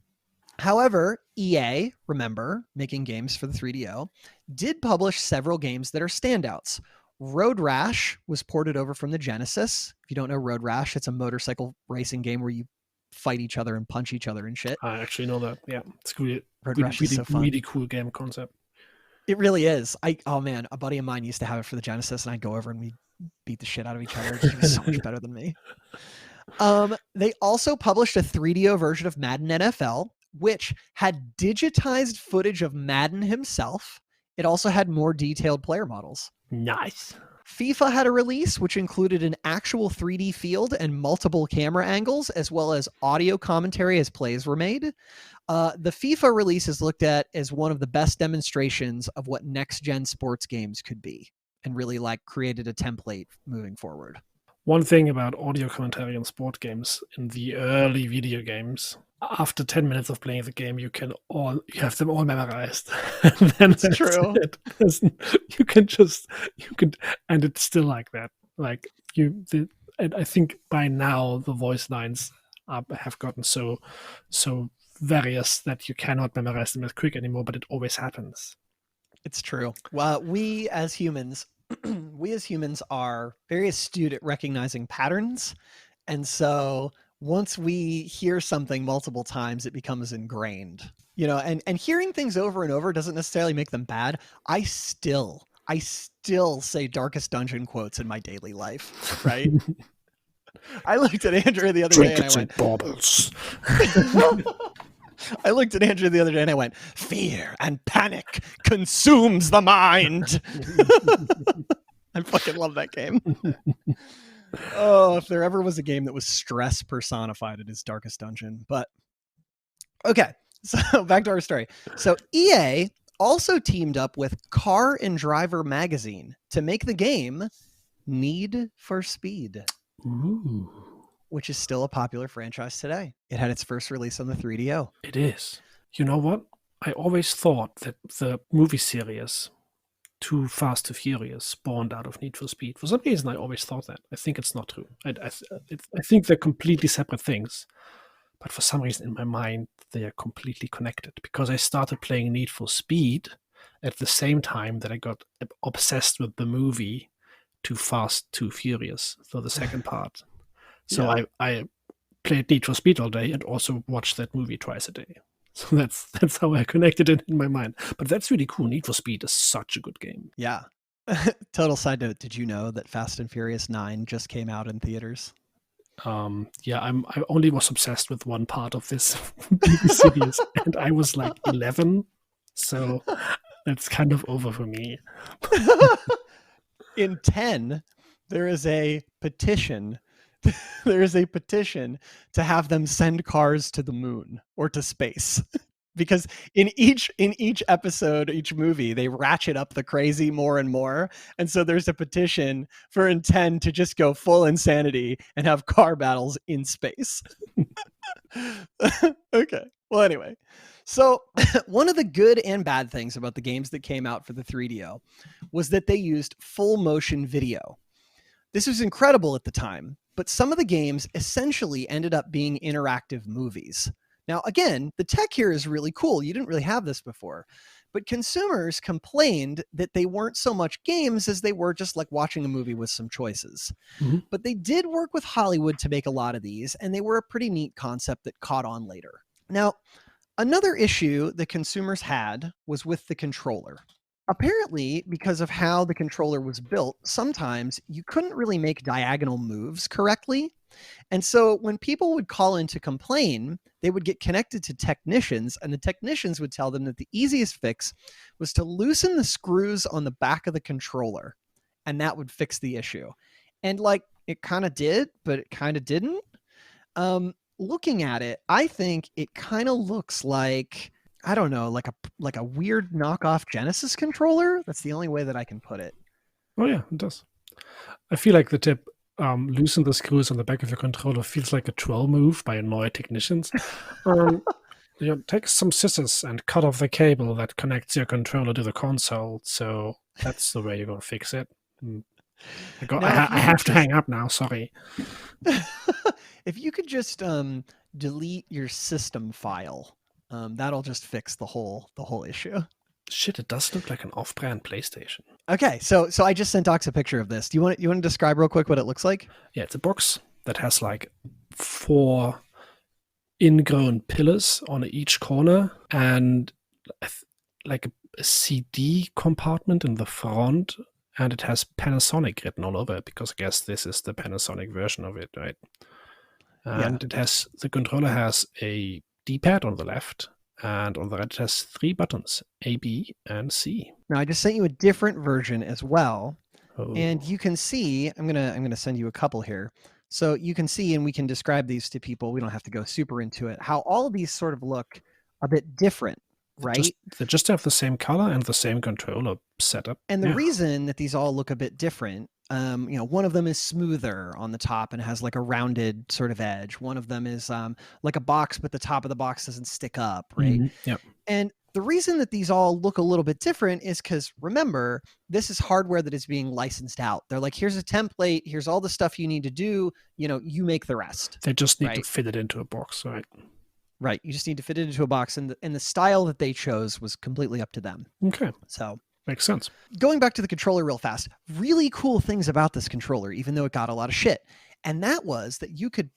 However, EA, remember, making games for the 3DO, did publish several games that are standouts. Road Rash was ported over from the Genesis. If you don't know Road Rash, it's a motorcycle racing game where you fight each other and punch each other and shit. I actually know that. Yeah, it's really, Road really, Rash is really, so fun. really cool game concept. It really is. Oh man, a buddy of mine used to have it for the Genesis, and I'd go over and we beat the shit out of each other. He was so much better than me. They also published a 3DO version of Madden NFL, which had digitized footage of Madden himself. It also had more detailed player models. Nice. FIFA had a release which included an actual 3D field and multiple camera angles, as well as audio commentary as plays were made. The FIFA release is looked at as one of the best demonstrations of what next-gen sports games could be, and really created a template moving forward. One thing about audio commentary in sport games, in the early video games, after 10 minutes of playing the game, you have them all memorized. And then that's true. And it's still like that. And I think by now the voice lines have gotten so various that you cannot memorize them as quick anymore, but it always happens. It's true. Well, we as humans are very astute at recognizing patterns. And so once we hear something multiple times, it becomes ingrained, and hearing things over and over doesn't necessarily make them bad. I still say Darkest Dungeon quotes in my daily life, right? I looked at Andrew the other day and I went, baubles. I looked at Andrew the other day and I went, fear and panic consumes the mind. I fucking love that game. Oh, if there ever was a game that was stress personified, it is Darkest Dungeon. But okay, so back to our story. So EA also teamed up with Car and Driver magazine to make the game Need for Speed. Ooh. Which is still a popular franchise today. It had its first release on the 3DO. It is. You know what? I always thought that the movie series Too Fast to Furious spawned out of Need for Speed. For some reason, I always thought that. I think it's not true. I think they're completely separate things. But for some reason in my mind, they are completely connected. Because I started playing Need for Speed at the same time that I got obsessed with the movie Too Fast, Too Furious for the second part. So yeah. I played Need for Speed all day and also watched that movie twice a day. So that's how I connected it in my mind. But that's really cool. Need for Speed is such a good game. Yeah. Total side note, did you know that Fast and Furious 9 just came out in theaters? Yeah, I only was obsessed with one part of this movie series, and I was like 11, so that's kind of over for me. In 10, there is a petition. There is a petition to have them send cars to the moon or to space. Because in each episode, each movie, they ratchet up the crazy more and more. And so there's a petition for in 10 to just go full insanity and have car battles in space. Okay. Well, anyway. So one of the good and bad things about the games that came out for the 3DO was that they used full motion video. This was incredible at the time, but some of the games essentially ended up being interactive movies. Now, again, the tech here is really cool. You didn't really have this before, but consumers complained that they weren't so much games as they were just like watching a movie with some choices. Mm-hmm. But they did work with Hollywood to make a lot of these, and they were a pretty neat concept that caught on later. Now, another issue that consumers had was with the controller. Apparently, because of how the controller was built, sometimes you couldn't really make diagonal moves correctly. And so when people would call in to complain, they would get connected to technicians, and the technicians would tell them that the easiest fix was to loosen the screws on the back of the controller, and that would fix the issue. And it kind of did, but it kind of didn't. Looking at it, I think it kind of looks like, I don't know, like a weird knockoff Genesis controller. That's the only way that I can put it. Oh yeah, it does. I feel like the tip loosen the screws on the back of your controller feels like a troll move by annoyed technicians. Take some scissors and cut off the cable that connects your controller to the console. So that's the way you're gonna fix it. I have to hang up now. Sorry. If you could just delete your system file That'll just fix the whole issue. Shit, it does look like an off-brand PlayStation. Okay, so I just sent Docs a picture of this. Do you want to describe real quick what it looks like? Yeah, it's a box that has like 4 ingrown pillars on each corner and like a CD compartment in the front, and it has Panasonic written all over it because I guess this is the Panasonic version of it, right? And the controller has a D-pad on the left, and on the right it has 3 buttons, A, B, and C. Now I just sent you a different version as well, and Oh. you can see. I'm gonna send you a couple here, so you can see, and we can describe these to people. We don't have to go super into it. How all of these sort of look a bit different, right? They just have the same color and the same controller setup. And the reason that these all look a bit different, one of them is smoother on the top and has like a rounded sort of edge. One of them is like a box, but the top of the box doesn't stick up, right? Yep. And the reason that these all look a little bit different is because, remember, this is hardware that is being licensed out. They're like, here's a template, here's all the stuff you need to do, you make the rest. They just need to fit it into a box, right? Right. You just need to fit it into a box, and the style that they chose was completely up to them. Okay. So makes sense. Going back to the controller real fast, really cool things about this controller, even though it got a lot of shit. And that was that you could,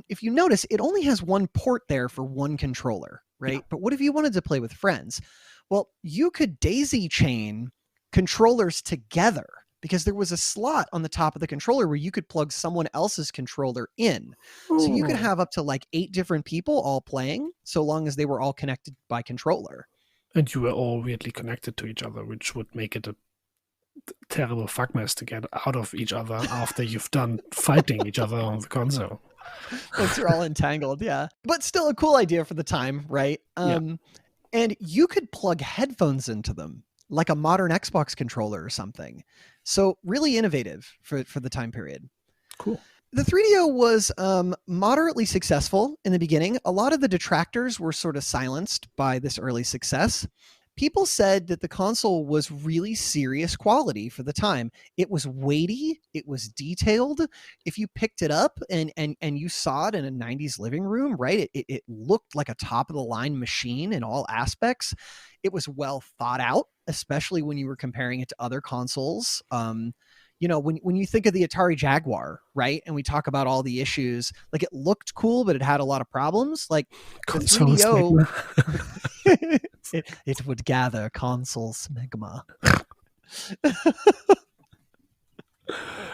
if you notice, it only has one port there for one controller, right? Yeah. But what if you wanted to play with friends? Well, you could daisy chain controllers together because there was a slot on the top of the controller where you could plug someone else's controller in. Ooh. So you could have up to like 8 different people all playing, so long as they were all connected by controller. And you were all weirdly connected to each other, which would make it a terrible fuckmess to get out of each other after you've done fighting each other on the console. Once you're all entangled, yeah. But still a cool idea for the time, right? And you could plug headphones into them, like a modern Xbox controller or something. So really innovative for the time period. Cool. The 3DO was moderately successful in the beginning. A lot of the detractors were sort of silenced by this early success. People said that the console was really serious quality for the time. It was weighty. It was detailed. If you picked it up and you saw it in a 90s living room, right, it looked like a top-of-the-line machine in all aspects. It was well thought out, especially when you were comparing it to other consoles. When you think of the Atari Jaguar, right, and we talk about all the issues, like it looked cool, but it had a lot of problems. Like the 3DO, it would gather console smegma.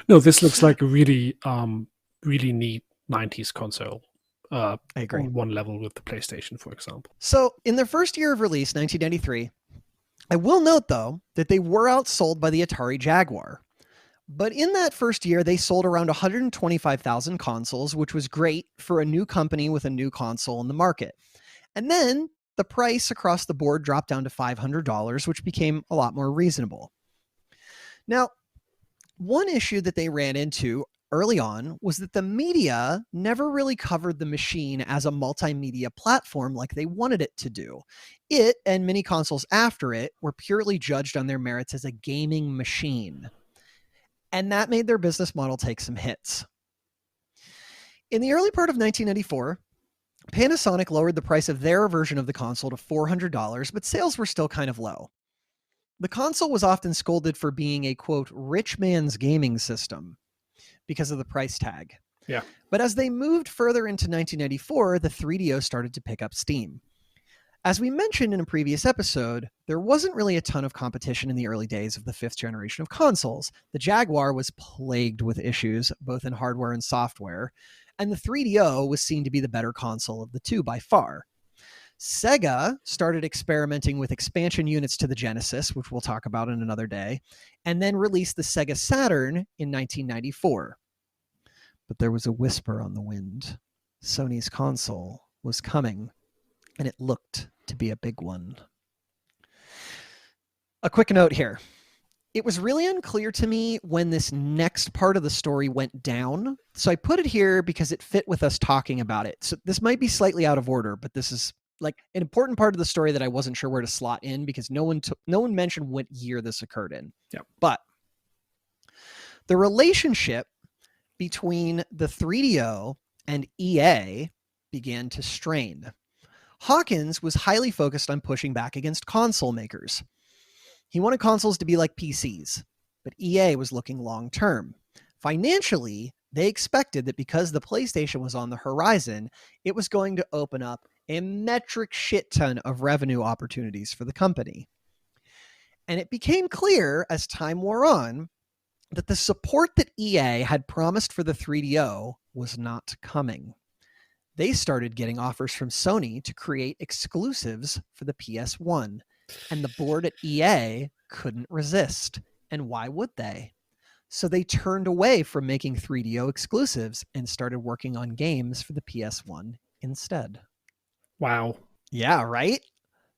No, this looks like a really, really neat 90s console. I agree. On one level with the PlayStation, for example. So in their first year of release, 1993, I will note, though, that they were outsold by the Atari Jaguar. But in that first year, they sold around 125,000 consoles, which was great for a new company with a new console in the market. And then the price across the board dropped down to $500, which became a lot more reasonable. Now, one issue that they ran into early on was that the media never really covered the machine as a multimedia platform like they wanted it to do. It, and many consoles after it, were purely judged on their merits as a gaming machine. And that made their business model take some hits. In the early part of 1994, Panasonic lowered the price of their version of the console to $400, but sales were still kind of low. The console was often scolded for being a, quote, rich man's gaming system because of the price tag. Yeah. But as they moved further into 1994, the 3DO started to pick up steam. As we mentioned in a previous episode, there wasn't really a ton of competition in the early days of the 5th generation of consoles. The Jaguar was plagued with issues, both in hardware and software, and the 3DO was seen to be the better console of the two by far. Sega started experimenting with expansion units to the Genesis, which we'll talk about in another day, and then released the Sega Saturn in 1994. But there was a whisper on the wind. Sony's console was coming, and it looked to be a big one. A quick note here. It was really unclear to me when this next part of the story went down. So I put it here because it fit with us talking about it. So this might be slightly out of order, but this is like an important part of the story that I wasn't sure where to slot in because no one mentioned what year this occurred in. Yeah. But the relationship between the 3DO and EA began to strain. Hawkins was highly focused on pushing back against console makers. He wanted consoles to be like PCs, but EA was looking long term. Financially, they expected that because the PlayStation was on the horizon, it was going to open up a metric shit ton of revenue opportunities for the company. And it became clear as time wore on that the support that EA had promised for the 3DO was not coming. They started getting offers from Sony to create exclusives for the PS1, and the board at EA couldn't resist. And why would they? So they turned away from making 3DO exclusives and started working on games for the PS1 instead. Wow. Yeah, right?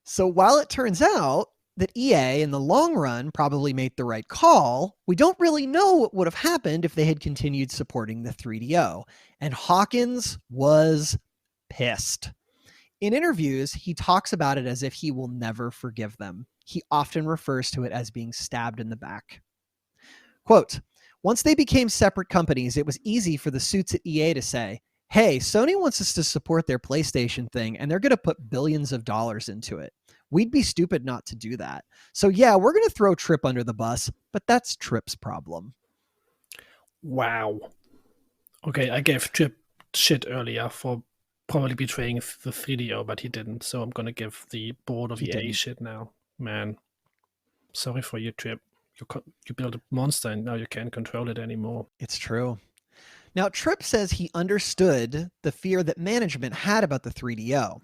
So while it turns out that EA in the long run probably made the right call, we don't really know what would have happened if they had continued supporting the 3DO. And Hawkins was pissed. In interviews, he talks about it as if he will never forgive them. He often refers to it as being stabbed in the back. Quote, once they became separate companies, it was easy for the suits at EA to say, hey, Sony wants us to support their PlayStation thing, and they're going to put billions of dollars into it. We'd be stupid not to do that. So yeah, we're going to throw Tripp under the bus, but that's Tripp's problem. Wow. Okay, I gave Tripp shit earlier for probably betraying the 3DO, but he didn't. So I'm going to give the board of EA shit now. Man, sorry for you, Tripp. You built a monster and now you can't control it anymore. It's true. Now, Tripp says he understood the fear that management had about the 3DO,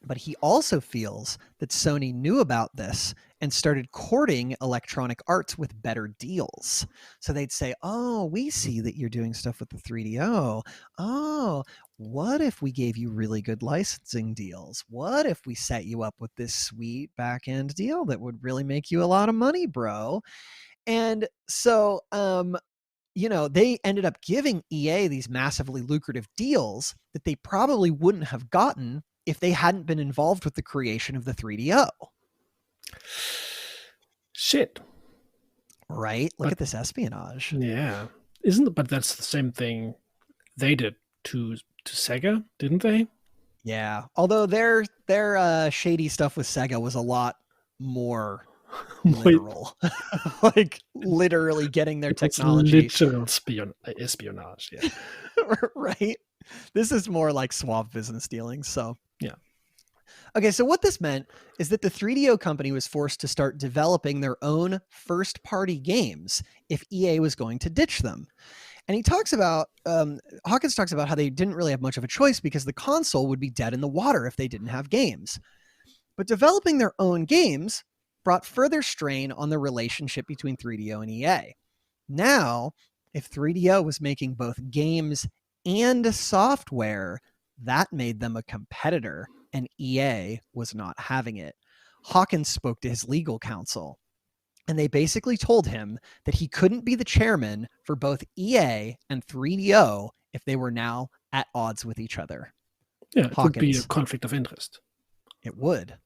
but he also feels that Sony knew about this and started courting Electronic Arts with better deals. So they'd say, oh, we see that you're doing stuff with the 3DO. Oh, what if we gave you really good licensing deals? What if we set you up with this sweet back-end deal that would really make you a lot of money, bro? And so, they ended up giving EA these massively lucrative deals that they probably wouldn't have gotten if they hadn't been involved with the creation of the 3DO. Shit. Right? Look at this espionage. Yeah. But that's the same thing they did to Sega, didn't they? Yeah. Although their shady stuff with Sega was a lot more literal. Like literally getting their technology. Literal espionage, yeah. Right? This is more like swap business dealings, so yeah. Okay, so what this meant is that the 3DO company was forced to start developing their own first-party games if EA was going to ditch them. And he talks about, Hawkins talks about how they didn't really have much of a choice because the console would be dead in the water if they didn't have games. But developing their own games brought further strain on the relationship between 3DO and EA. Now, if 3DO was making both games and software, that made them a competitor, and EA was not having it. Hawkins spoke to his legal counsel, and they basically told him that he couldn't be the chairman for both EA and 3DO if they were now at odds with each other. Yeah, it would be a conflict of interest. It would.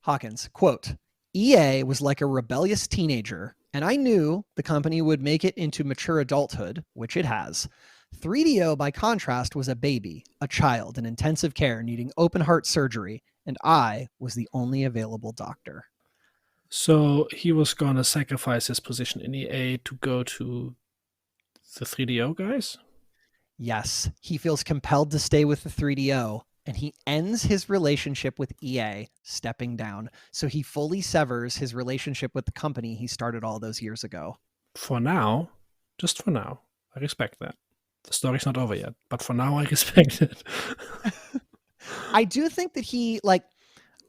Hawkins, quote, EA was like a rebellious teenager, and I knew the company would make it into mature adulthood, which it has. 3DO, by contrast, was a baby, a child in intensive care needing open heart surgery, and I was the only available doctor. So he was going to sacrifice his position in EA to go to the 3DO guys? Yes, he feels compelled to stay with the 3DO, and he ends his relationship with EA, stepping down. So he fully severs his relationship with the company he started all those years ago. For now, just for now, I respect that. The story's not over yet, but for now I respect it. I do think that he,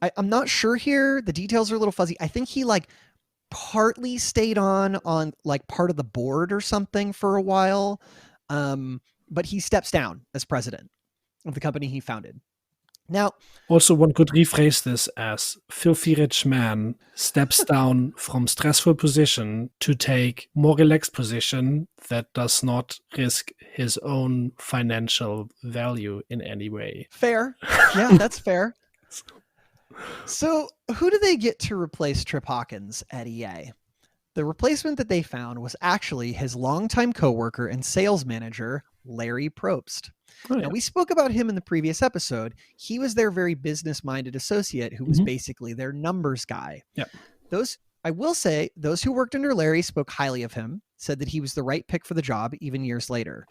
I'm not sure here. The details are a little fuzzy. I think he, partly stayed on, part of the board or something for a while. But he steps down as president of the company he founded. Now, also, one could rephrase this as filthy rich man steps down from stressful position to take more relaxed position that does not risk his own financial value in any way. Fair. Yeah, that's fair. So who do they get to replace Tripp Hawkins at EA? The replacement that they found was actually his longtime coworker and sales manager, Larry Probst. Oh, Now, yeah. we spoke about him in the previous episode. He was their very business-minded associate who was basically their numbers guy. Yeah. I will say, those who worked under Larry spoke highly of him, said that he was the right pick for the job even years later.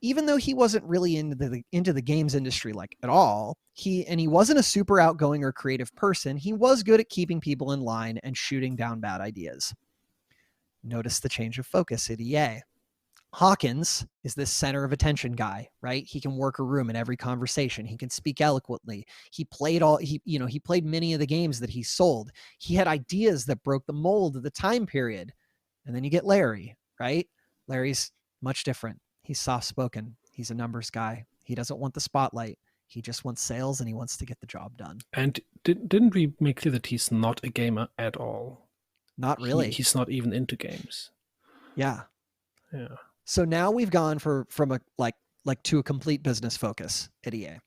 Even though he wasn't really into the games industry like at all, he wasn't a super outgoing or creative person, he was good at keeping people in line and shooting down bad ideas. Notice the change of focus at EA. Hawkins is this center of attention guy, right? He can work a room in every conversation. He can speak eloquently. He played many of the games that he sold. He had ideas that broke the mold of the time period. And then you get Larry, right? Larry's much different. He's soft-spoken. He's a numbers guy. He doesn't want the spotlight. He just wants sales and he wants to get the job done. And didn't we make clear that he's not a gamer at all? Not really. He's not even into games. Yeah. Yeah. So now we've gone from a like to a complete business focus at EA.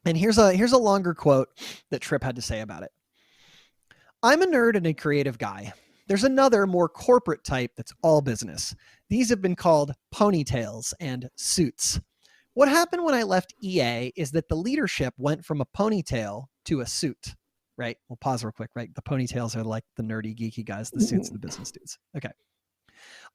And here's a longer quote that Tripp had to say about it. I'm a nerd and a creative guy. There's another more corporate type that's all business. These have been called ponytails and suits. What happened when I left EA is that the leadership went from a ponytail to a suit, right? We'll pause real quick, right? The ponytails are like the nerdy, geeky guys. The suits are the business dudes. Okay.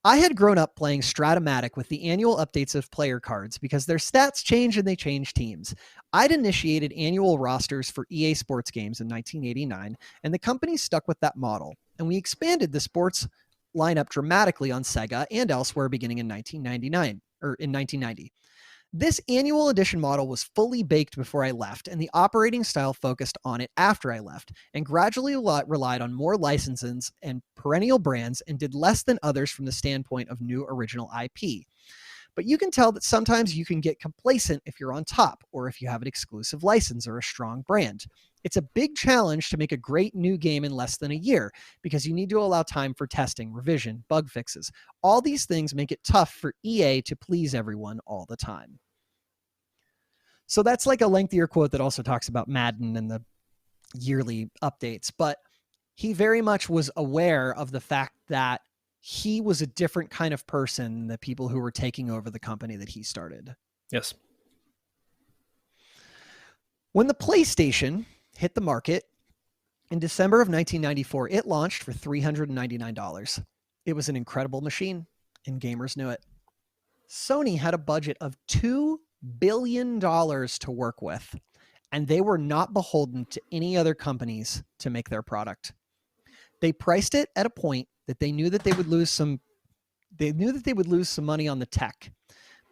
I had grown up playing Stratomatic with the annual updates of player cards because their stats change and they change teams. I'd initiated annual rosters for EA Sports games in 1989, and the company stuck with that model. And we expanded the sports lineup dramatically on Sega and elsewhere beginning in 1990. This annual edition model was fully baked before I left, and the operating style focused on it after I left, and gradually relied on more licenses and perennial brands and did less than others from the standpoint of new original IP. But you can tell that sometimes you can get complacent if you're on top, or if you have an exclusive license or a strong brand. It's a big challenge to make a great new game in less than a year, because you need to allow time for testing, revision, bug fixes. All these things make it tough for EA to please everyone all the time. So that's like a lengthier quote that also talks about Madden and the yearly updates, but he very much was aware of the fact that he was a different kind of person than the people who were taking over the company that he started. Yes. When the PlayStation hit the market in December of 1994, it launched for $399. It was an incredible machine, and gamers knew it. Sony had a budget of $2 billion to work with, and they were not beholden to any other companies to make their product. They priced it at a point that they knew that they would lose some money on the tech,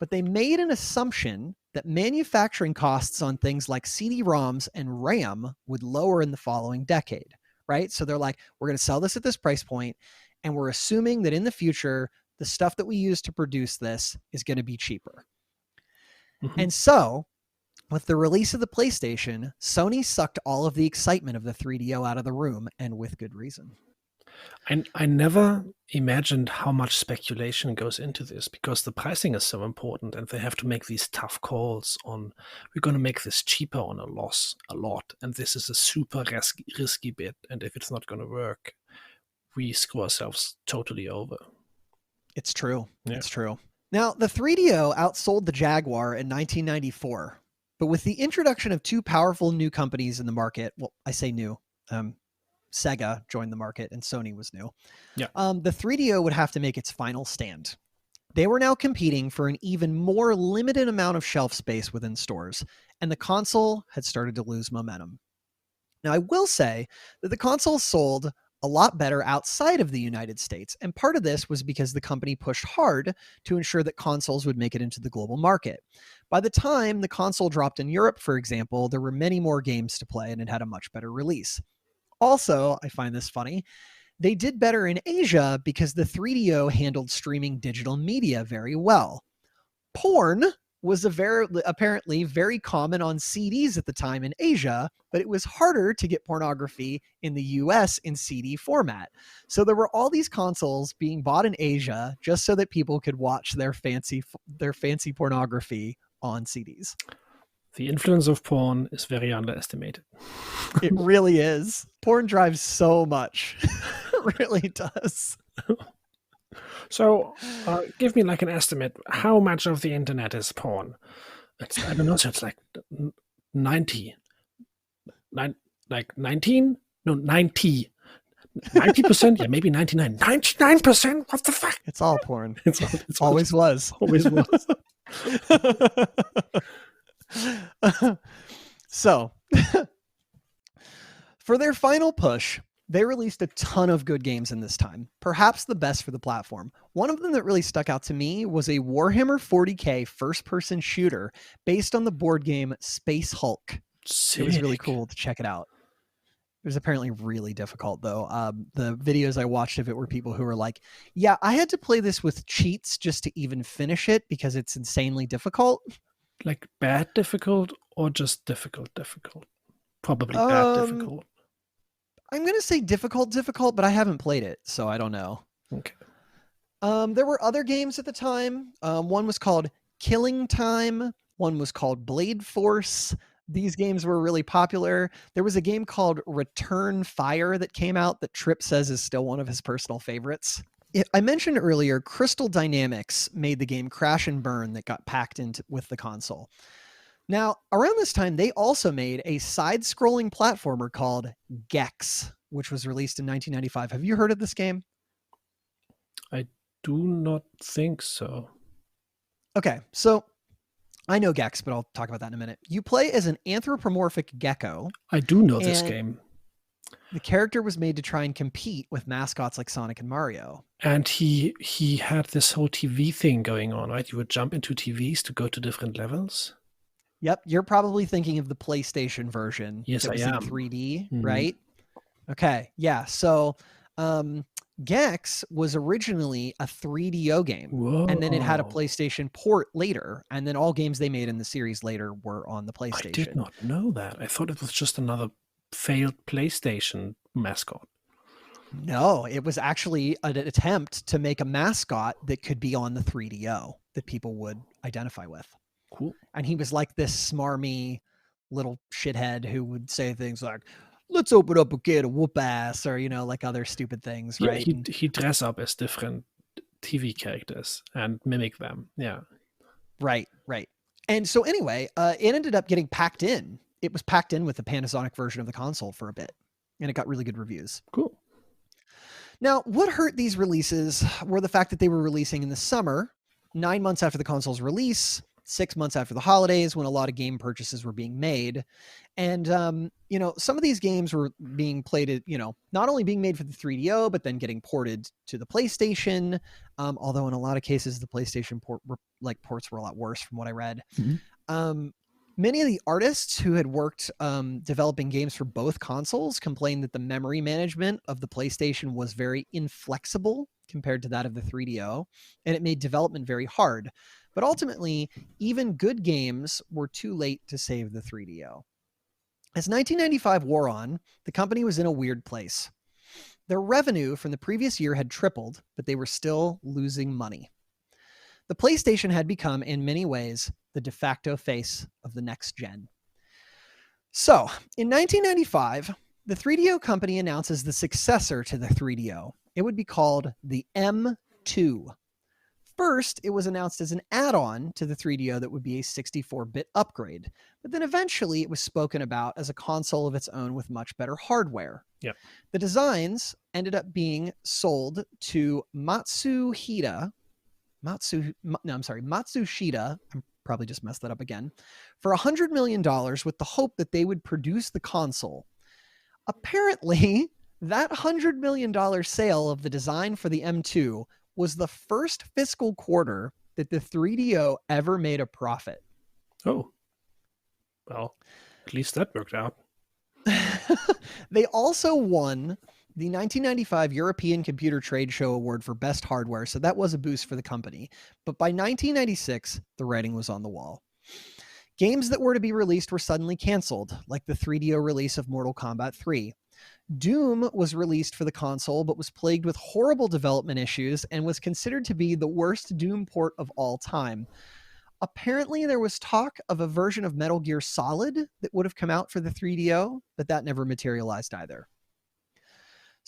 but they made an assumption that manufacturing costs on things like CD-ROMs and RAM would lower in the following decade, right? So they're like, we're going to sell this at this price point, and we're assuming that in the future, the stuff that we use to produce this is going to be cheaper. Mm-hmm. And so, with the release of the PlayStation, Sony sucked all of the excitement of the 3DO out of the room, and with good reason. I never imagined how much speculation goes into this, because the pricing is so important, and they have to make these tough calls on, we're going to make this cheaper on a lot, and this is a super risky bit, and if it's not going to work, we screw ourselves totally over. It's true. Yeah. It's true. Now, the 3DO outsold the Jaguar in 1994, but with the introduction of two powerful new companies in the market, well, I say new, Sega joined the market and Sony was new. Yeah. The 3DO would have to make its final stand. They were now competing for an even more limited amount of shelf space within stores, and the console had started to lose momentum. Now, I will say that the console sold a lot better outside of the United States, and part of this was because the company pushed hard to ensure that consoles would make it into the global market. By the time the console dropped in Europe, for example, there were many more games to play and it had a much better release. Also, I find this funny, they did better in Asia because the 3DO handled streaming digital media very well. Porn was apparently very common on CDs at the time in Asia, but it was harder to get pornography in the US in CD format. So there were all these consoles being bought in Asia just so that people could watch their fancy pornography on CDs. The influence of porn is very underestimated. It really is. Porn drives so much. It really does. So, give me like an estimate. How much of the internet is porn? I don't know. So it's like 90, like 19? No, 90. 90%? Yeah, maybe 99. 99%? What the fuck? It's all porn. It's what Always was. always was. So, for their final push, they released a ton of good games in this time, perhaps the best for the platform. One of them that really stuck out to me was a Warhammer 40K first-person shooter based on the board game Space Hulk. Sick. It was really cool to check it out. It was apparently really difficult, though. The videos I watched of it were people who were like, yeah, I had to play this with cheats just to even finish it because it's insanely difficult. Like bad difficult or just difficult? Probably bad difficult. I'm going to say difficult, but I haven't played it, so I don't know. Okay. There were other games at the time. One was called Killing Time. One was called Blade Force. These games were really popular. There was a game called Return Fire that came out that Tripp says is still one of his personal favorites. I mentioned earlier, Crystal Dynamics made the game Crash and Burn that got packed into with the console. Now, around this time, they also made a side-scrolling platformer called Gex, which was released in 1995. Have you heard of this game? I do not think so. Okay, so I know Gex, but I'll talk about that in a minute. You play as an anthropomorphic gecko. I do know this game. The character was made to try and compete with mascots like Sonic and Mario. And he had this whole TV thing going on, right? You would jump into TVs to go to different levels. Yep, you're probably thinking of the PlayStation version. Yes, that was I am. In 3D, right? Okay, yeah. So Gex was originally a 3DO game. Whoa. And then it had a PlayStation port later. And then all games they made in the series later were on the PlayStation. I did not know that. I thought it was just another failed PlayStation mascot. No, it was actually an attempt to make a mascot that could be on the 3DO that people would identify with. Cool. And he was like this smarmy little shithead who would say things like, let's open up a can of whoop ass, or, you know, like other stupid things, right? Yeah, he dress up as different TV characters and mimic them. Yeah. Right. And so anyway, it ended up getting packed in. It was packed in with the Panasonic version of the console for a bit, and it got really good reviews. Cool. Now, what hurt these releases were the fact that they were releasing in the summer, 9 months after the console's release, 6 months after the holidays, when a lot of game purchases were being made. And, some of these games were being played, not only being made for the 3DO, but then getting ported to the PlayStation. Although in a lot of cases, the PlayStation ports were a lot worse from what I read. Mm-hmm. Many of the artists who had worked developing games for both consoles complained that the memory management of the PlayStation was very inflexible compared to that of the 3DO, and it made development very hard. But ultimately, even good games were too late to save the 3DO. As 1995 wore on, the company was in a weird place. Their revenue from the previous year had tripled, but they were still losing money. The PlayStation had become, in many ways, the de facto face of the next gen. So, in 1995, the 3DO company announces the successor to the 3DO. It would be called the M2. First, it was announced as an add-on to the 3DO that would be a 64-bit upgrade, but then eventually it was spoken about as a console of its own with much better hardware. Yep. The designs ended up being sold to Matsushita. I probably just messed that up again. For $100 million with the hope that they would produce the console. Apparently, that $100 million sale of the design for the M2 was the first fiscal quarter that the 3DO ever made a profit. Oh. Well, at least that worked out. They also won the 1995 European Computer Trade Show Award for Best Hardware, so that was a boost for the company. But by 1996, the writing was on the wall. Games that were to be released were suddenly canceled, like the 3DO release of Mortal Kombat 3. Doom was released for the console, but was plagued with horrible development issues and was considered to be the worst Doom port of all time. Apparently, there was talk of a version of Metal Gear Solid that would have come out for the 3DO, but that never materialized either.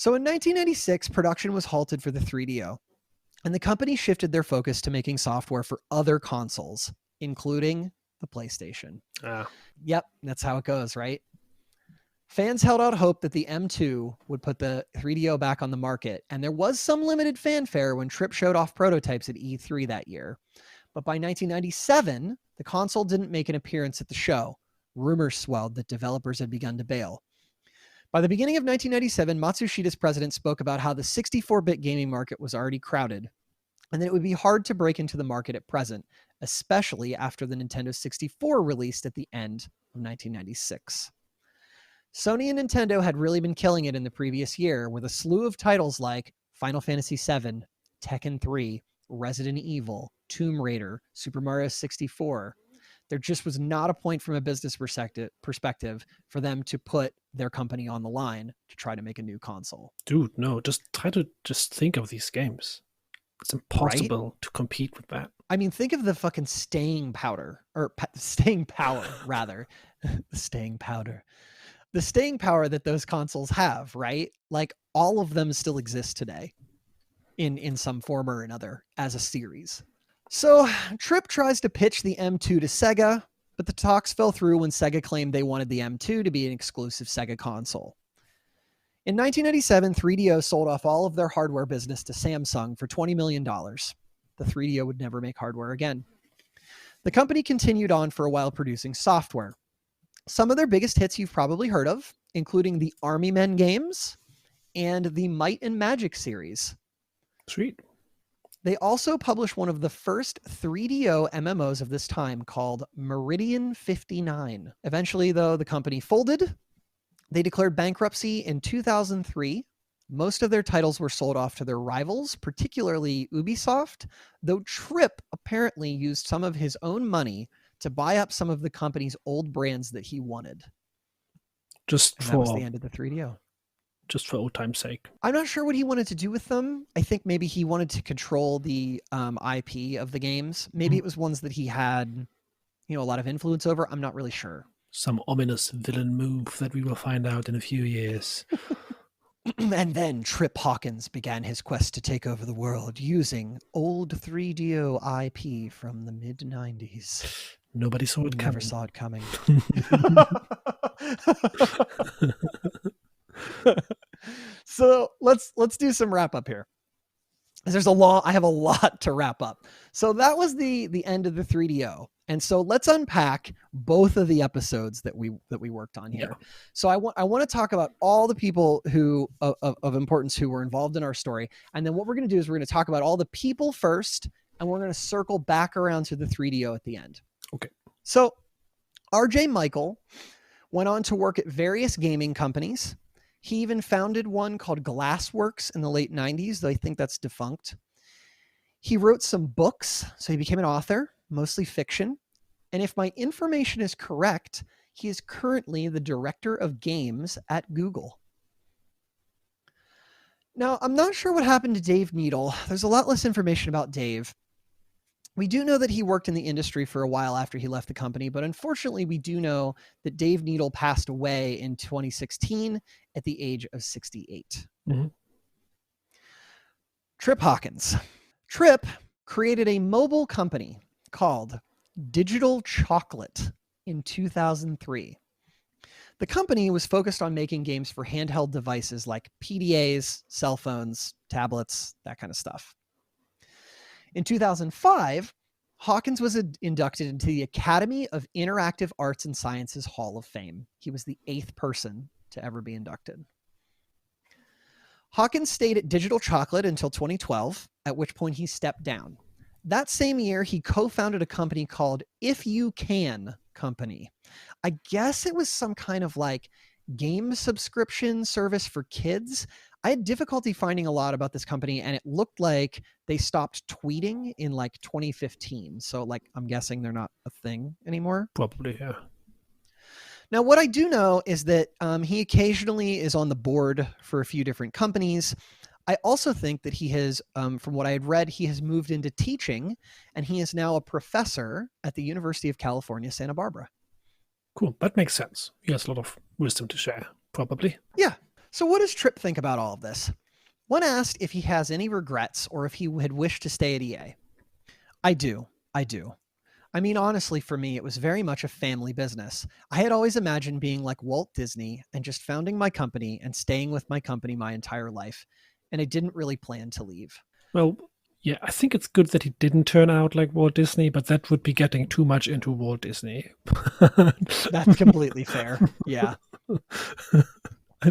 So in 1996, production was halted for the 3DO, and the company shifted their focus to making software for other consoles, including the PlayStation. Yep, that's how it goes, right? Fans held out hope that the M2 would put the 3DO back on the market, and there was some limited fanfare when Tripp showed off prototypes at E3 that year. But by 1997, the console didn't make an appearance at the show. Rumors swelled that developers had begun to bail. By the beginning of 1997, Matsushida's president spoke about how the 64-bit gaming market was already crowded, and that it would be hard to break into the market at present, especially after the Nintendo 64 released at the end of 1996. Sony and Nintendo had really been killing it in the previous year with a slew of titles like Final Fantasy VII, Tekken 3, Resident Evil, Tomb Raider, Super Mario 64. There just was not a point from a business perspective for them to put their company on the line to try to make a new console. Dude, no, just try to just think of these games. It's impossible to compete with that. I mean, think of the fucking staying power, rather. The staying powder. The staying power that those consoles have, right? Like, all of them still exist today in some form or another as a series. So Tripp tries to pitch the M2 to Sega, but the talks fell through when Sega claimed they wanted the M2 to be an exclusive Sega console. In 1997, 3DO sold off all of their hardware business to Samsung for $20 million. The 3DO would never make hardware again. The company continued on for a while producing software. Some of their biggest hits you've probably heard of, including the Army Men games and the Might and Magic series. Sweet. They also published one of the first 3DO MMOs of this time called Meridian 59. Eventually, though, the company folded. They declared bankruptcy in 2003. Most of their titles were sold off to their rivals, particularly Ubisoft, though Tripp apparently used some of his own money to buy up some of the company's old brands that he wanted. That was the end of the 3DO. Just for old time's sake. I'm not sure what he wanted to do with them. I think maybe he wanted to control the IP of the games. Maybe it was ones that he had, a lot of influence over. I'm not really sure. Some ominous villain move that we will find out in a few years. And then Tripp Hawkins began his quest to take over the world using old 3DO IP from the mid-90s. Nobody saw it coming. Never saw it coming. So let's do some wrap up here. I have a lot to wrap up. So that was the end of the 3DO. And so let's unpack both of the episodes that we worked on here. Yeah. So I want to talk about all the people who of importance who were involved in our story. And then what we're going to do is we're going to talk about all the people first, and we're going to circle back around to the 3DO at the end. Okay. So RJ Michael went on to work at various gaming companies. He even founded one called Glassworks in the late 90s, though I think that's defunct. He wrote some books, so he became an author, mostly fiction. And if my information is correct, he is currently the director of games at Google. Now, I'm not sure what happened to Dave Needle. There's a lot less information about Dave. We do know that he worked in the industry for a while after he left the company, but unfortunately, we do know that Dave Needle passed away in 2016 at the age of 68. Mm-hmm. Tripp Hawkins. Tripp created a mobile company called Digital Chocolate in 2003. The company was focused on making games for handheld devices like PDAs, cell phones, tablets, that kind of stuff. In 2005, Hawkins was inducted into the Academy of Interactive Arts and Sciences Hall of Fame. He was the 8th person to ever be inducted. Hawkins stayed at Digital Chocolate until 2012, at which point he stepped down. That same year, he co-founded a company called If You Can Company. I guess it was some kind of like game subscription service for kids. I had difficulty finding a lot about this company, and it looked like they stopped tweeting in like 2015. So like, I'm guessing they're not a thing anymore. Probably, yeah. Now, what I do know is that he occasionally is on the board for a few different companies. I also think that he has, from what I had read, he has moved into teaching, and he is now a professor at the University of California, Santa Barbara. Cool. That makes sense. He has a lot of wisdom to share, probably. Yeah. So, what does Tripp think about all of this? When asked if he has any regrets or if he had wished to stay at EA, I do. I do. I mean, honestly, for me, it was very much a family business. I had always imagined being like Walt Disney and just founding my company and staying with my company my entire life. And I didn't really plan to leave. Well, yeah, I think it's good that he didn't turn out like Walt Disney, but that would be getting too much into Walt Disney. That's completely fair. Yeah. I,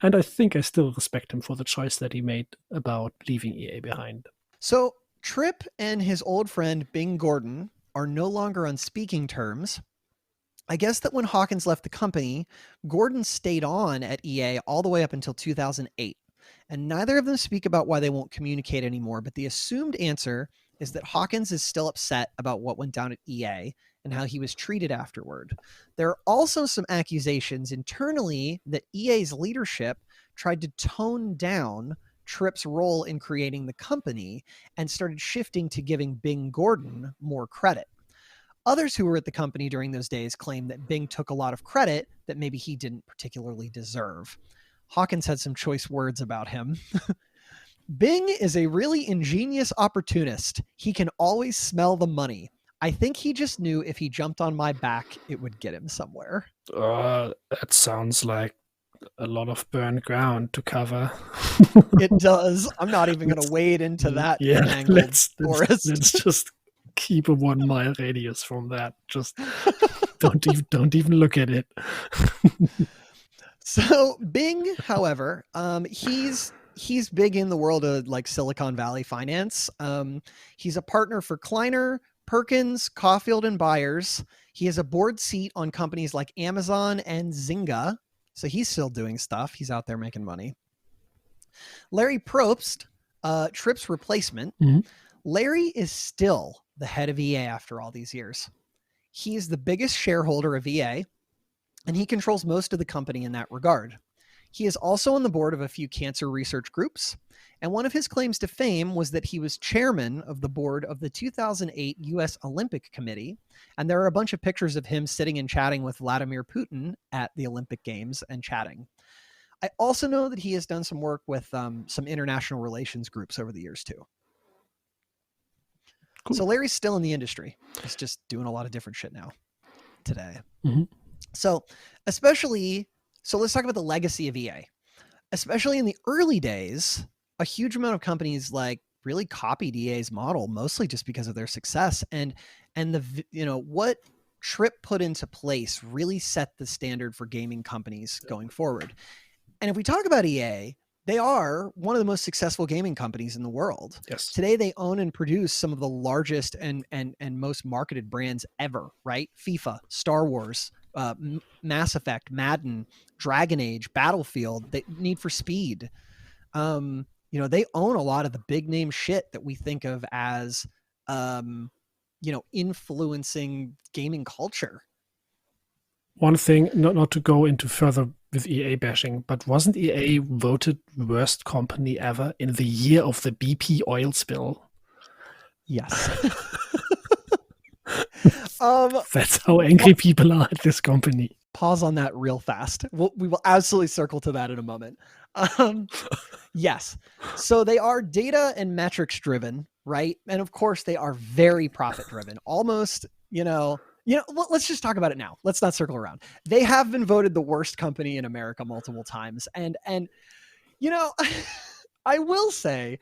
and I think I still respect him for the choice that he made about leaving EA behind. So Tripp and his old friend Bing Gordon are no longer on speaking terms. I guess that when Hawkins left the company, Gordon stayed on at EA all the way up until 2008. And neither of them speak about why they won't communicate anymore, but the assumed answer is that Hawkins is still upset about what went down at EA and how he was treated afterward. There are also some accusations internally that EA's leadership tried to tone down Tripp's role in creating the company and started shifting to giving Bing Gordon more credit. Others who were at the company during those days claim that Bing took a lot of credit that maybe he didn't particularly deserve. Hawkins had some choice words about him. Bing is a really ingenious opportunist. He can always smell the money. I think he just knew if he jumped on my back, it would get him somewhere. That sounds like a lot of burned ground to cover. It does. I'm not even going to wade into that tangled forest. Let's just keep a 1 mile radius from that. Just don't even look at it. So Bing, however, he's big in the world of like Silicon Valley finance. He's a partner for Kleiner, Perkins, Caulfield, and Byers. He has a board seat on companies like Amazon and Zynga. So he's still doing stuff. He's out there making money. Larry Probst, Tripp's replacement. Mhm. Larry is still the head of EA after all these years. He is the biggest shareholder of EA, and he controls most of the company in that regard. He is also on the board of a few cancer research groups, and one of his claims to fame was that he was chairman of the board of the 2008 US Olympic Committee, and there are a bunch of pictures of him sitting and chatting with Vladimir Putin at the Olympic Games and chatting. I also know that he has done some work with some international relations groups over the years too. Cool. So Larry's still in the industry. He's just doing a lot of different shit now today. Mm-hmm. So let's talk about the legacy of EA. Especially in the early days, a huge amount of companies like really copied EA's model, mostly just because of their success. And what Tripp put into place really set the standard for gaming companies going forward. And if we talk about EA, they are one of the most successful gaming companies in the world. Yes. Today, they own and produce some of the largest and most marketed brands ever, right? FIFA, Star Wars, Mass Effect, Madden, Dragon Age, Battlefield, Need for Speed. They own a lot of the big name shit that we think of as, influencing gaming culture. One thing, not to go into further with EA bashing, but wasn't EA voted worst company ever in the year of the BP oil spill? Yes. That's how angry people are at this company. Pause on that real fast. We will absolutely circle to that in a moment. Yes. So they are data and metrics driven, right? And of course they are very profit driven. Almost, let's just talk about it now. Let's not circle around. They have been voted the worst company in America multiple times. And I will say,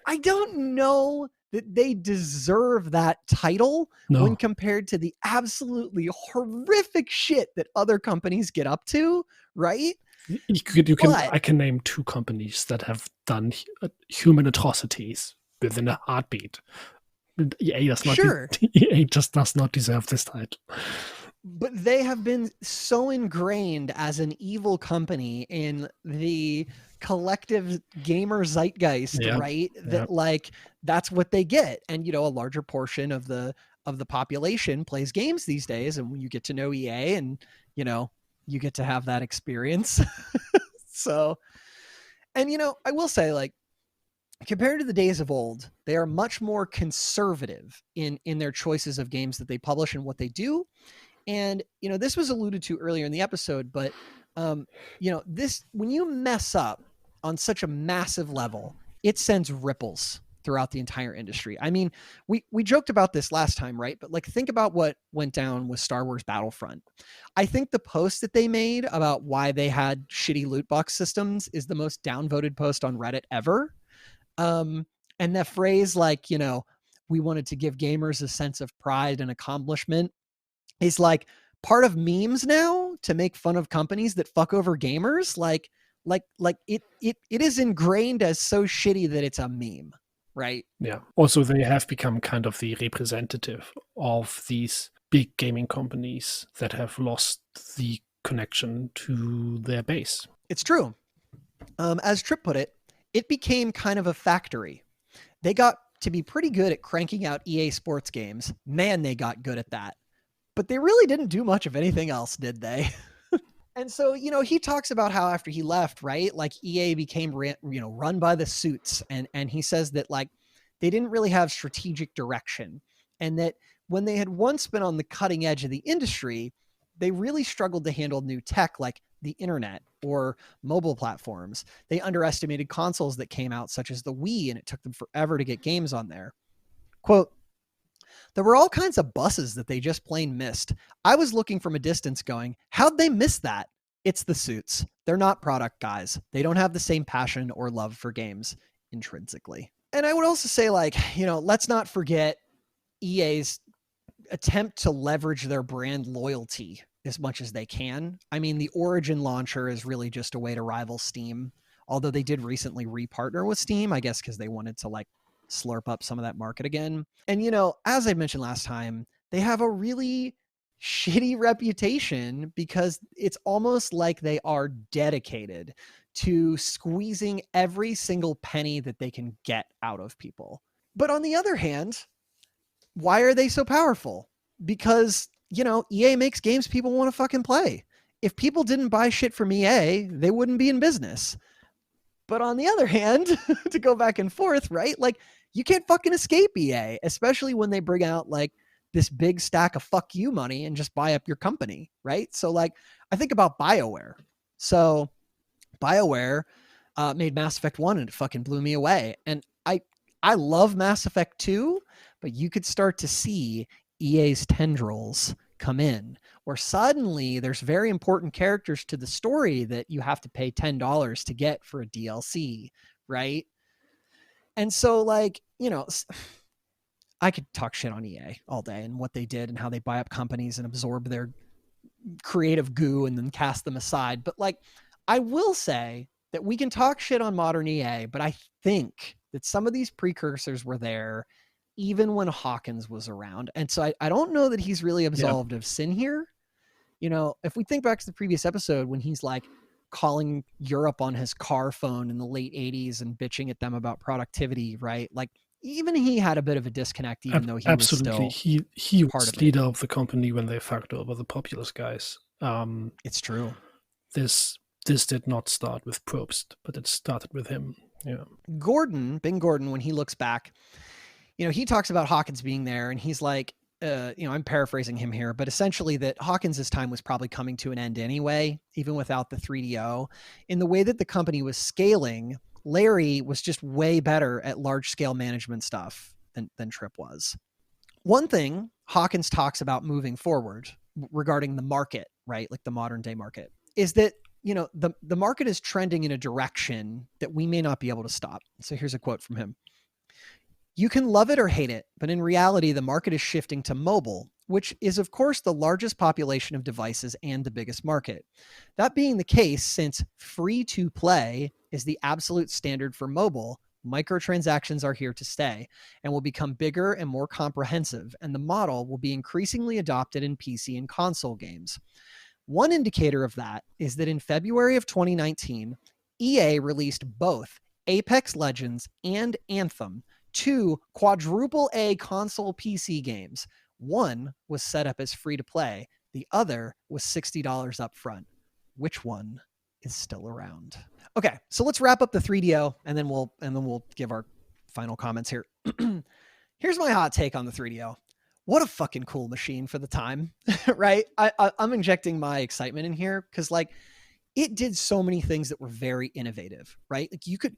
I don't know that they deserve that title when compared to the absolutely horrific shit that other companies get up to, right? I can name 2 companies that have done human atrocities within a heartbeat. EA just does not deserve this title. But they have been so ingrained as an evil company in the collective gamer zeitgeist, right? That that's what they get. And a larger portion of the population plays games these days, and when you get to know EA and you get to have that experience. So, and I will say, compared to the days of old, they are much more conservative in their choices of games that they publish and what they do. And this was alluded to earlier in the episode, but This, when you mess up on such a massive level, it sends ripples throughout the entire industry. I mean, we joked about this last time, right? But like, think about what went down with Star Wars Battlefront. I think the post that they made about why they had shitty loot box systems is the most downvoted post on Reddit ever. Um, and that phrase, like, we wanted to give gamers a sense of pride and accomplishment, is like part of memes now to make fun of companies that fuck over gamers. It is ingrained as so shitty that it's a meme, right? Yeah. Also, they have become kind of the representative of these big gaming companies that have lost the connection to their base. It's true. As Tripp put it, it became kind of a factory. They got to be pretty good at cranking out EA Sports games. Man, they got good at that. But they really didn't do much of anything else, did they? And so, he talks about how after he left, right, like EA became, run by the suits. And he says that, like, they didn't really have strategic direction. And that when they had once been on the cutting edge of the industry, they really struggled to handle new tech like the internet or mobile platforms. They underestimated consoles that came out, such as the Wii, and it took them forever to get games on there. Quote, there were all kinds of buses that they just plain missed. I was looking from a distance going, how'd they miss that? It's the suits. They're not product guys. They don't have the same passion or love for games intrinsically. And I would also say, like, let's not forget EA's attempt to leverage their brand loyalty as much as they can. I mean, the Origin launcher is really just a way to rival Steam, although they did recently repartner with Steam, I guess because they wanted to, like, slurp up some of that market again. And, as I mentioned last time, they have a really shitty reputation because it's almost like they are dedicated to squeezing every single penny that they can get out of people. But on the other hand, why are they so powerful? Because, EA makes games people want to fucking play. If people didn't buy shit from EA, they wouldn't be in business. But on the other hand, to go back and forth, right? Like, you can't fucking escape EA, especially when they bring out, like, this big stack of fuck you money and just buy up your company, right? So, like, I think about BioWare. So BioWare made Mass Effect 1 and it fucking blew me away. And I love Mass Effect 2, but you could start to see EA's tendrils come in, where suddenly there's very important characters to the story that you have to pay $10 to get for a DLC, right? And so, like, I could talk shit on EA all day and what they did and how they buy up companies and absorb their creative goo and then cast them aside. But, like, I will say that we can talk shit on modern EA, but I think that some of these precursors were there even when Hawkins was around. And so I don't know that he's really absolved of sin here. If we think back to the previous episode when he's, like, calling Europe on his car phone in the late 80s and bitching at them about productivity, right? Like, even he had a bit of a disconnect, even though he Absolutely. was still he part was of it. leader of the company when they fucked over the Populous guys. It's true. This did not start with Probst, but it started with him. Yeah. Ben Gordon, when he looks back, he talks about Hawkins being there, and he's like, I'm paraphrasing him here, but essentially that Hawkins's time was probably coming to an end anyway, even without the 3DO. In the way that the company was scaling, Larry was just way better at large scale management stuff than Tripp was. One thing Hawkins talks about moving forward regarding the market, right? Like the modern day market, is that, the market is trending in a direction that we may not be able to stop. So here's a quote from him. You can love it or hate it, but in reality, the market is shifting to mobile, which is, of course, the largest population of devices and the biggest market. That being the case, since free to play is the absolute standard for mobile, microtransactions are here to stay and will become bigger and more comprehensive, and the model will be increasingly adopted in PC and console games. One indicator of that is that in February of 2019, EA released both Apex Legends and Anthem, two quadruple A console PC games. One was set up as free to play. The other was $60 up front. Which one is still around? Okay, so let's wrap up the 3DO and then we'll give our final comments here. Here's my hot take on the 3DO. What a fucking cool machine for the time, right? I'm injecting my excitement in here because, like, it did so many things that were very innovative, right? Like you could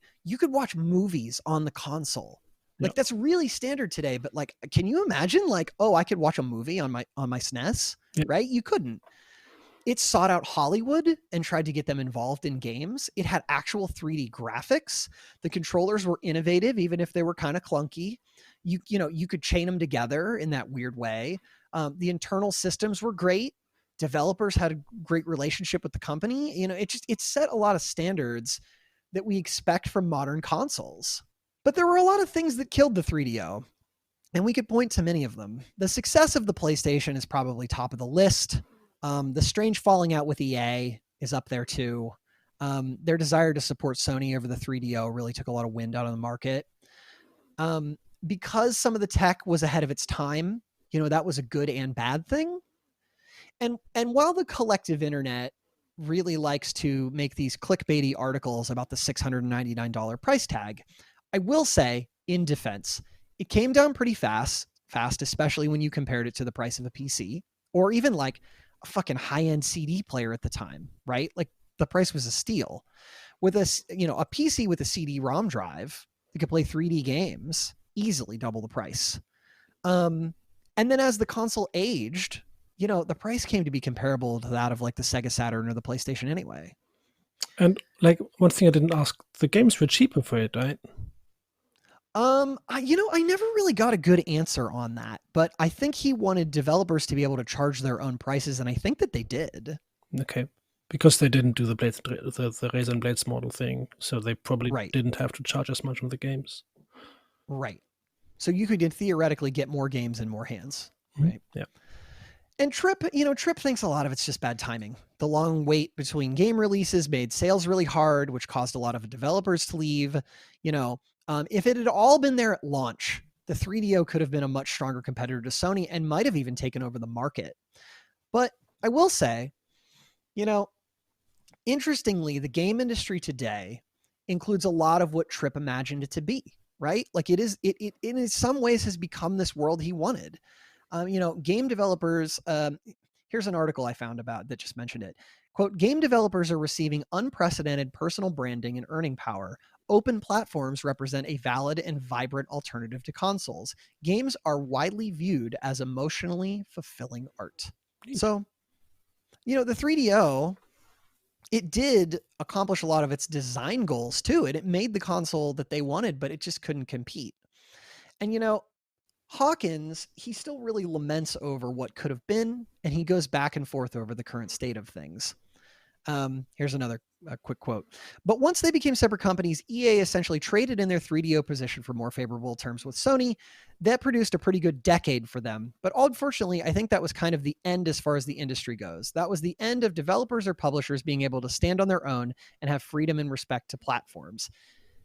watch movies on the console. Yeah. Like that's really standard today, but like can you imagine like, oh, I could watch a movie on my SNES, Yeah. right? You couldn't. It sought out Hollywood and tried to get them involved in games. It had actual 3D graphics. The controllers were innovative, even if they were kind of clunky. You could chain them together in that weird way. The internal systems were great. Developers had a great relationship with the company. It set a lot of standards that we expect from modern consoles. But there were a lot of things that killed the 3DO, and we could point to many of them. The success of the PlayStation is probably top of the list. The strange falling out with EA is up there too. Their desire to support Sony over the 3DO really took a lot of wind out of the market. Because some of the tech was ahead of its time, that was a good and bad thing. And while the collective internet really likes to make these clickbaity articles about the $699 price tag, I will say, in defense, it came down pretty fast, especially when you compared it to the price of a PC or even like a fucking high-end CD player at the time, right? Like the price was a steal. With a PC with a CD-ROM drive, you could play 3D games, easily double the price. And then as the console aged, the price came to be comparable to that of like the Sega Saturn or the PlayStation anyway. And like one thing I didn't ask, the games were cheaper for it, right? I never really got a good answer on that, but I think he wanted developers to be able to charge their own prices, and I think that they did. Okay. Because they didn't do the Razor and Blades model thing, so they probably Right. didn't have to charge as much on the games. Right. So you could theoretically get more games in more hands, right? Yeah. And Trip thinks a lot of it's just bad timing. The long wait between game releases made sales really hard, which caused a lot of developers to leave. If it had all been there at launch, the 3DO could have been a much stronger competitor to Sony and might have even taken over the market. But I will say, interestingly, the game industry today includes a lot of what Tripp imagined it to be, right? Like it in some ways has become this world he wanted. Game developers, here's an article I found about that just mentioned it. Quote, game developers are receiving unprecedented personal branding and earning power. Open platforms represent a valid and vibrant alternative to consoles. Games are widely viewed as emotionally fulfilling art. So, the 3DO, it did accomplish a lot of its design goals too. And it made the console that they wanted, but it just couldn't compete. And, Hawkins, he still really laments over what could have been, and he goes back and forth over the current state of things. Here's another quick quote. But once they became separate companies, EA essentially traded in their 3DO position for more favorable terms with Sony. That produced a pretty good decade for them. But unfortunately, I think that was kind of the end as far as the industry goes. That was the end of developers or publishers being able to stand on their own and have freedom in respect to platforms.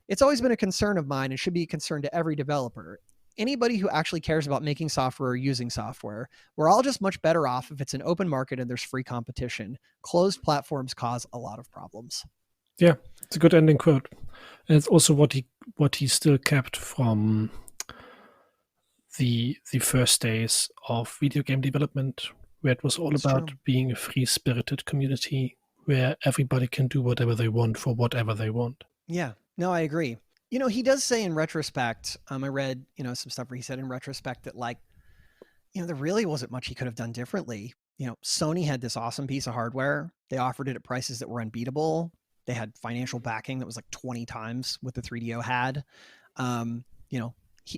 It's always been a concern of mine and should be a concern to every developer. Anybody who actually cares about making software or using software, we're all just much better off if it's an open market and there's free competition. Closed platforms cause a lot of problems. Yeah, it's a good ending quote. And it's also what he still kept from the first days of video game development, where it was all about being a free-spirited community where everybody can do whatever they want for whatever they want. Yeah, no, I agree. He does say in retrospect, I read, some stuff where he said in retrospect that there really wasn't much he could have done differently. Sony had this awesome piece of hardware. They offered it at prices that were unbeatable. They had financial backing that was like 20 times what the 3DO had.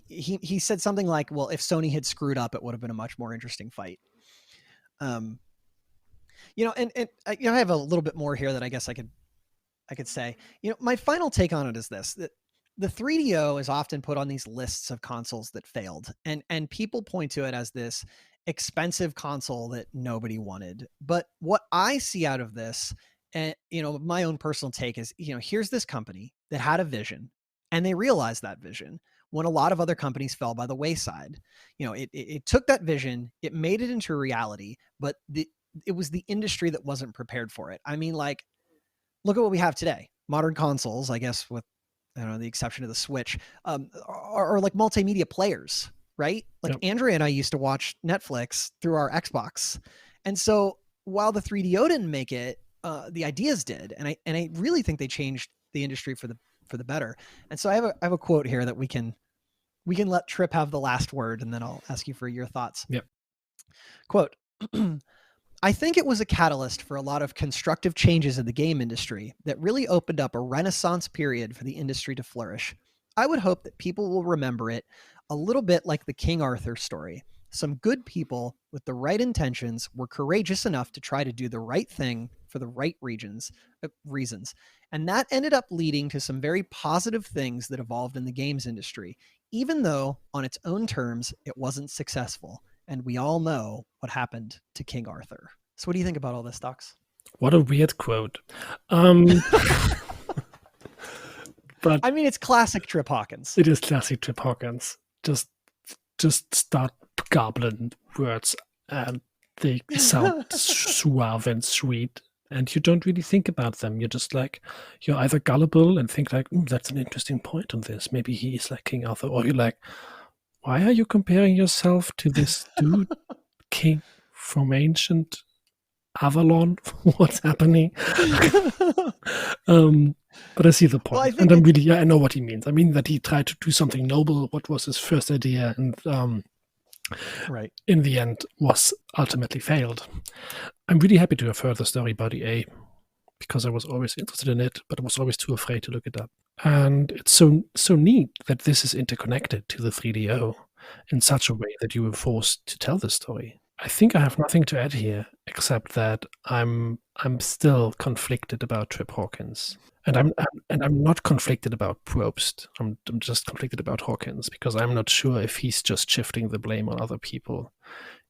He said something like, well, if Sony had screwed up, it would have been a much more interesting fight. And I have a little bit more here that I guess I could say. My final take on it is this, that the 3DO is often put on these lists of consoles that failed, and people point to it as this expensive console that nobody wanted. But what I see out of this, and my own personal take is, here's this company that had a vision, and they realized that vision when a lot of other companies fell by the wayside. It took that vision, it made it into reality, but it was the industry that wasn't prepared for it. I mean, like, look at what we have today. Modern consoles, I guess, with the exception of the Switch, are like multimedia players, right? Like yep. Andrea and I used to watch Netflix through our Xbox. And so while the 3DO didn't make it, the ideas did, and I really think they changed the industry for the better. And so I have a quote here that we can let Trip have the last word, and then I'll ask you for your thoughts. Yep. Quote. I think it was a catalyst for a lot of constructive changes in the game industry that really opened up a renaissance period for the industry to flourish. I would hope that people will remember it a little bit like the King Arthur story. Some good people with the right intentions were courageous enough to try to do the right thing for the right reasons. And that ended up leading to some very positive things that evolved in the games industry, even though on its own terms it wasn't successful. And we all know what happened to King Arthur. So what do you think about all this, Docs? What a weird quote. But I mean, it's classic Trip Hawkins. it is classic Trip Hawkins. Just start gobbling words and they sound suave and sweet. And you don't really think about them. You're just like, you're either gullible and think like, that's an interesting point on this. Maybe he is like King Arthur. Or you're like, why are you comparing yourself to this dude, king from ancient Avalon? What's happening? But I see the point. Well, and I'm really, I know what he means. I mean that he tried to do something noble. What was his first idea? And right. in the end was ultimately failed. I'm really happy to have heard the story about EA because I was always interested in it, but I was always too afraid to look it up. And it's so neat that this is interconnected to the 3DO in such a way that you were forced to tell the story. I think I have nothing to add here except that I'm still conflicted about Trip Hawkins, and I'm not conflicted about Probst. I'm just conflicted about Hawkins because I'm not sure if he's just shifting the blame on other people,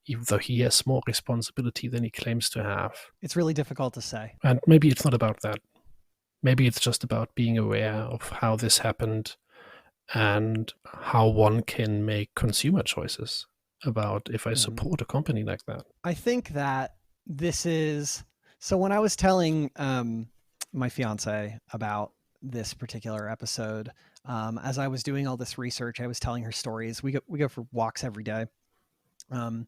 even though he has more responsibility than he claims to have. It's really difficult to say. And maybe it's not about that. Maybe it's just about being aware of how this happened and how one can make consumer choices about if I support a company like that. I think that this is, so when I was telling my fiance about this particular episode, as I was doing all this research, I was telling her stories. We go for walks every day. And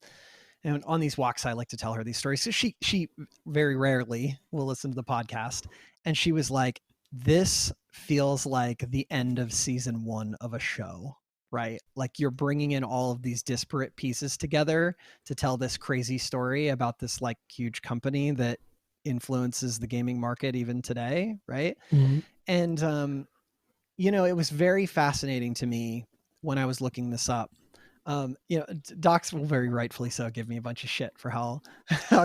on these walks, I like to tell her these stories. So she very rarely will listen to the podcast. And she was like, this feels like the end of season 1 of a show, right? Like you're bringing in all of these disparate pieces together to tell this crazy story about this like huge company that influences the gaming market even today, right? Mm-hmm. And, you know, it was very fascinating to me when I was looking this up. You know, Docs will very rightfully so give me a bunch of shit for how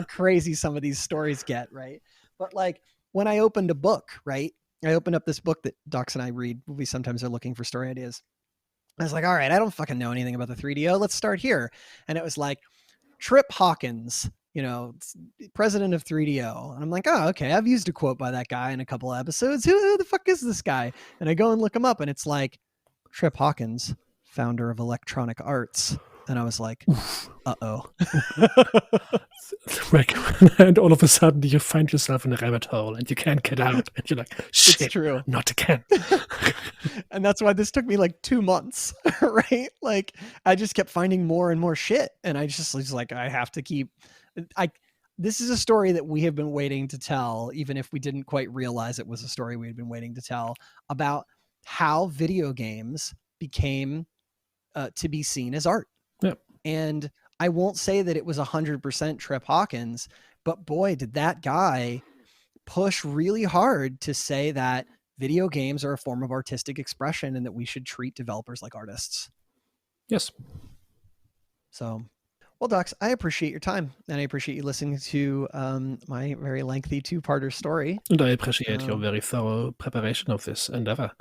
crazy some of these stories get, right? But like when I opened a book, right? I opened up this book that Docs and I read. We sometimes are looking for story ideas. I was like, all right, I don't fucking know anything about the 3DO. Let's start here. And it was like Trip Hawkins, you know, president of 3DO. And I'm like, oh, okay. I've used a quote by that guy in a couple of episodes. Who the fuck is this guy? And I go and look him up and it's like Trip Hawkins, founder of Electronic Arts. And I was like, uh-oh. And all of a sudden you find yourself in a rabbit hole and you can't get out. And you're like, shit, it's true. Not again. And that's why this took me like 2 months, right? Like I just kept finding more and more shit. And I just was like, I have to keep, this is a story that we have been waiting to tell, even if we didn't quite realize it was a story we had been waiting to tell, about how video games became to be seen as art. Yep. And I won't say that it was 100% Trip Hawkins, but boy, did that guy push really hard to say that video games are a form of artistic expression and that we should treat developers like artists. Yes. So, well, Docs, I appreciate your time and I appreciate you listening to my very lengthy 2-parter story. And I appreciate your very thorough preparation of this endeavor.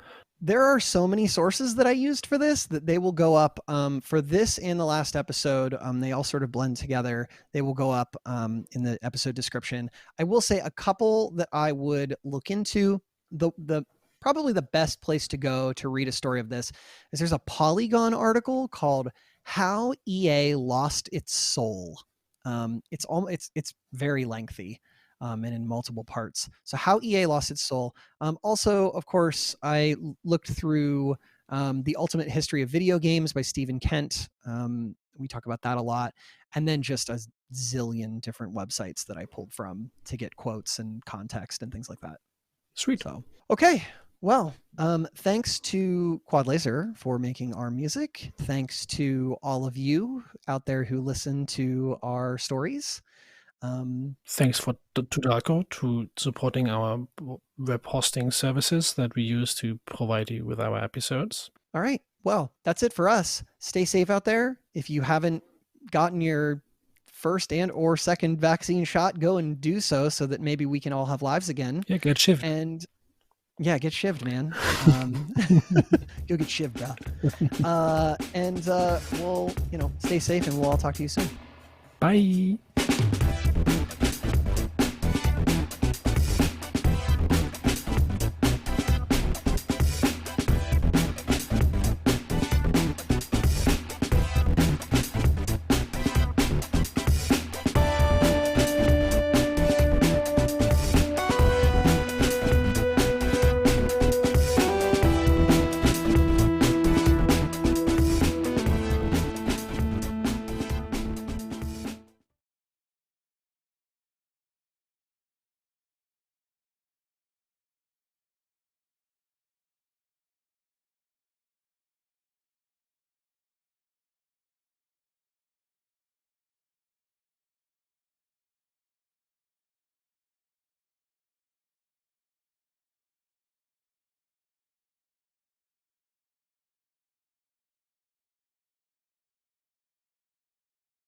There are so many sources that I used for this that they will go up for this and the last episode. They all sort of blend together. They will go up in the episode description. I will say a couple that I would look into. The probably the best place to go to read a story of this is there's a Polygon article called "How EA Lost Its Soul." It's very lengthy. And in multiple parts. So how EA lost its soul. Also, of course, I looked through The Ultimate History of Video Games by Stephen Kent. We talk about that a lot. And then just a zillion different websites that I pulled from to get quotes and context and things like that. Sweet. So, okay. Well, thanks to Quad Laser for making our music. Thanks to all of you out there who listen to our stories. Thanks to Darko to supporting our web hosting services that we use to provide you with our episodes. All right. Well, that's it for us. Stay safe out there. If you haven't gotten your first and or second vaccine shot, go and do so that maybe we can all have lives again. Yeah, get shivved. And yeah, get shivved, man. Go get shivved, bro. And we'll, stay safe and we'll all talk to you soon. Bye.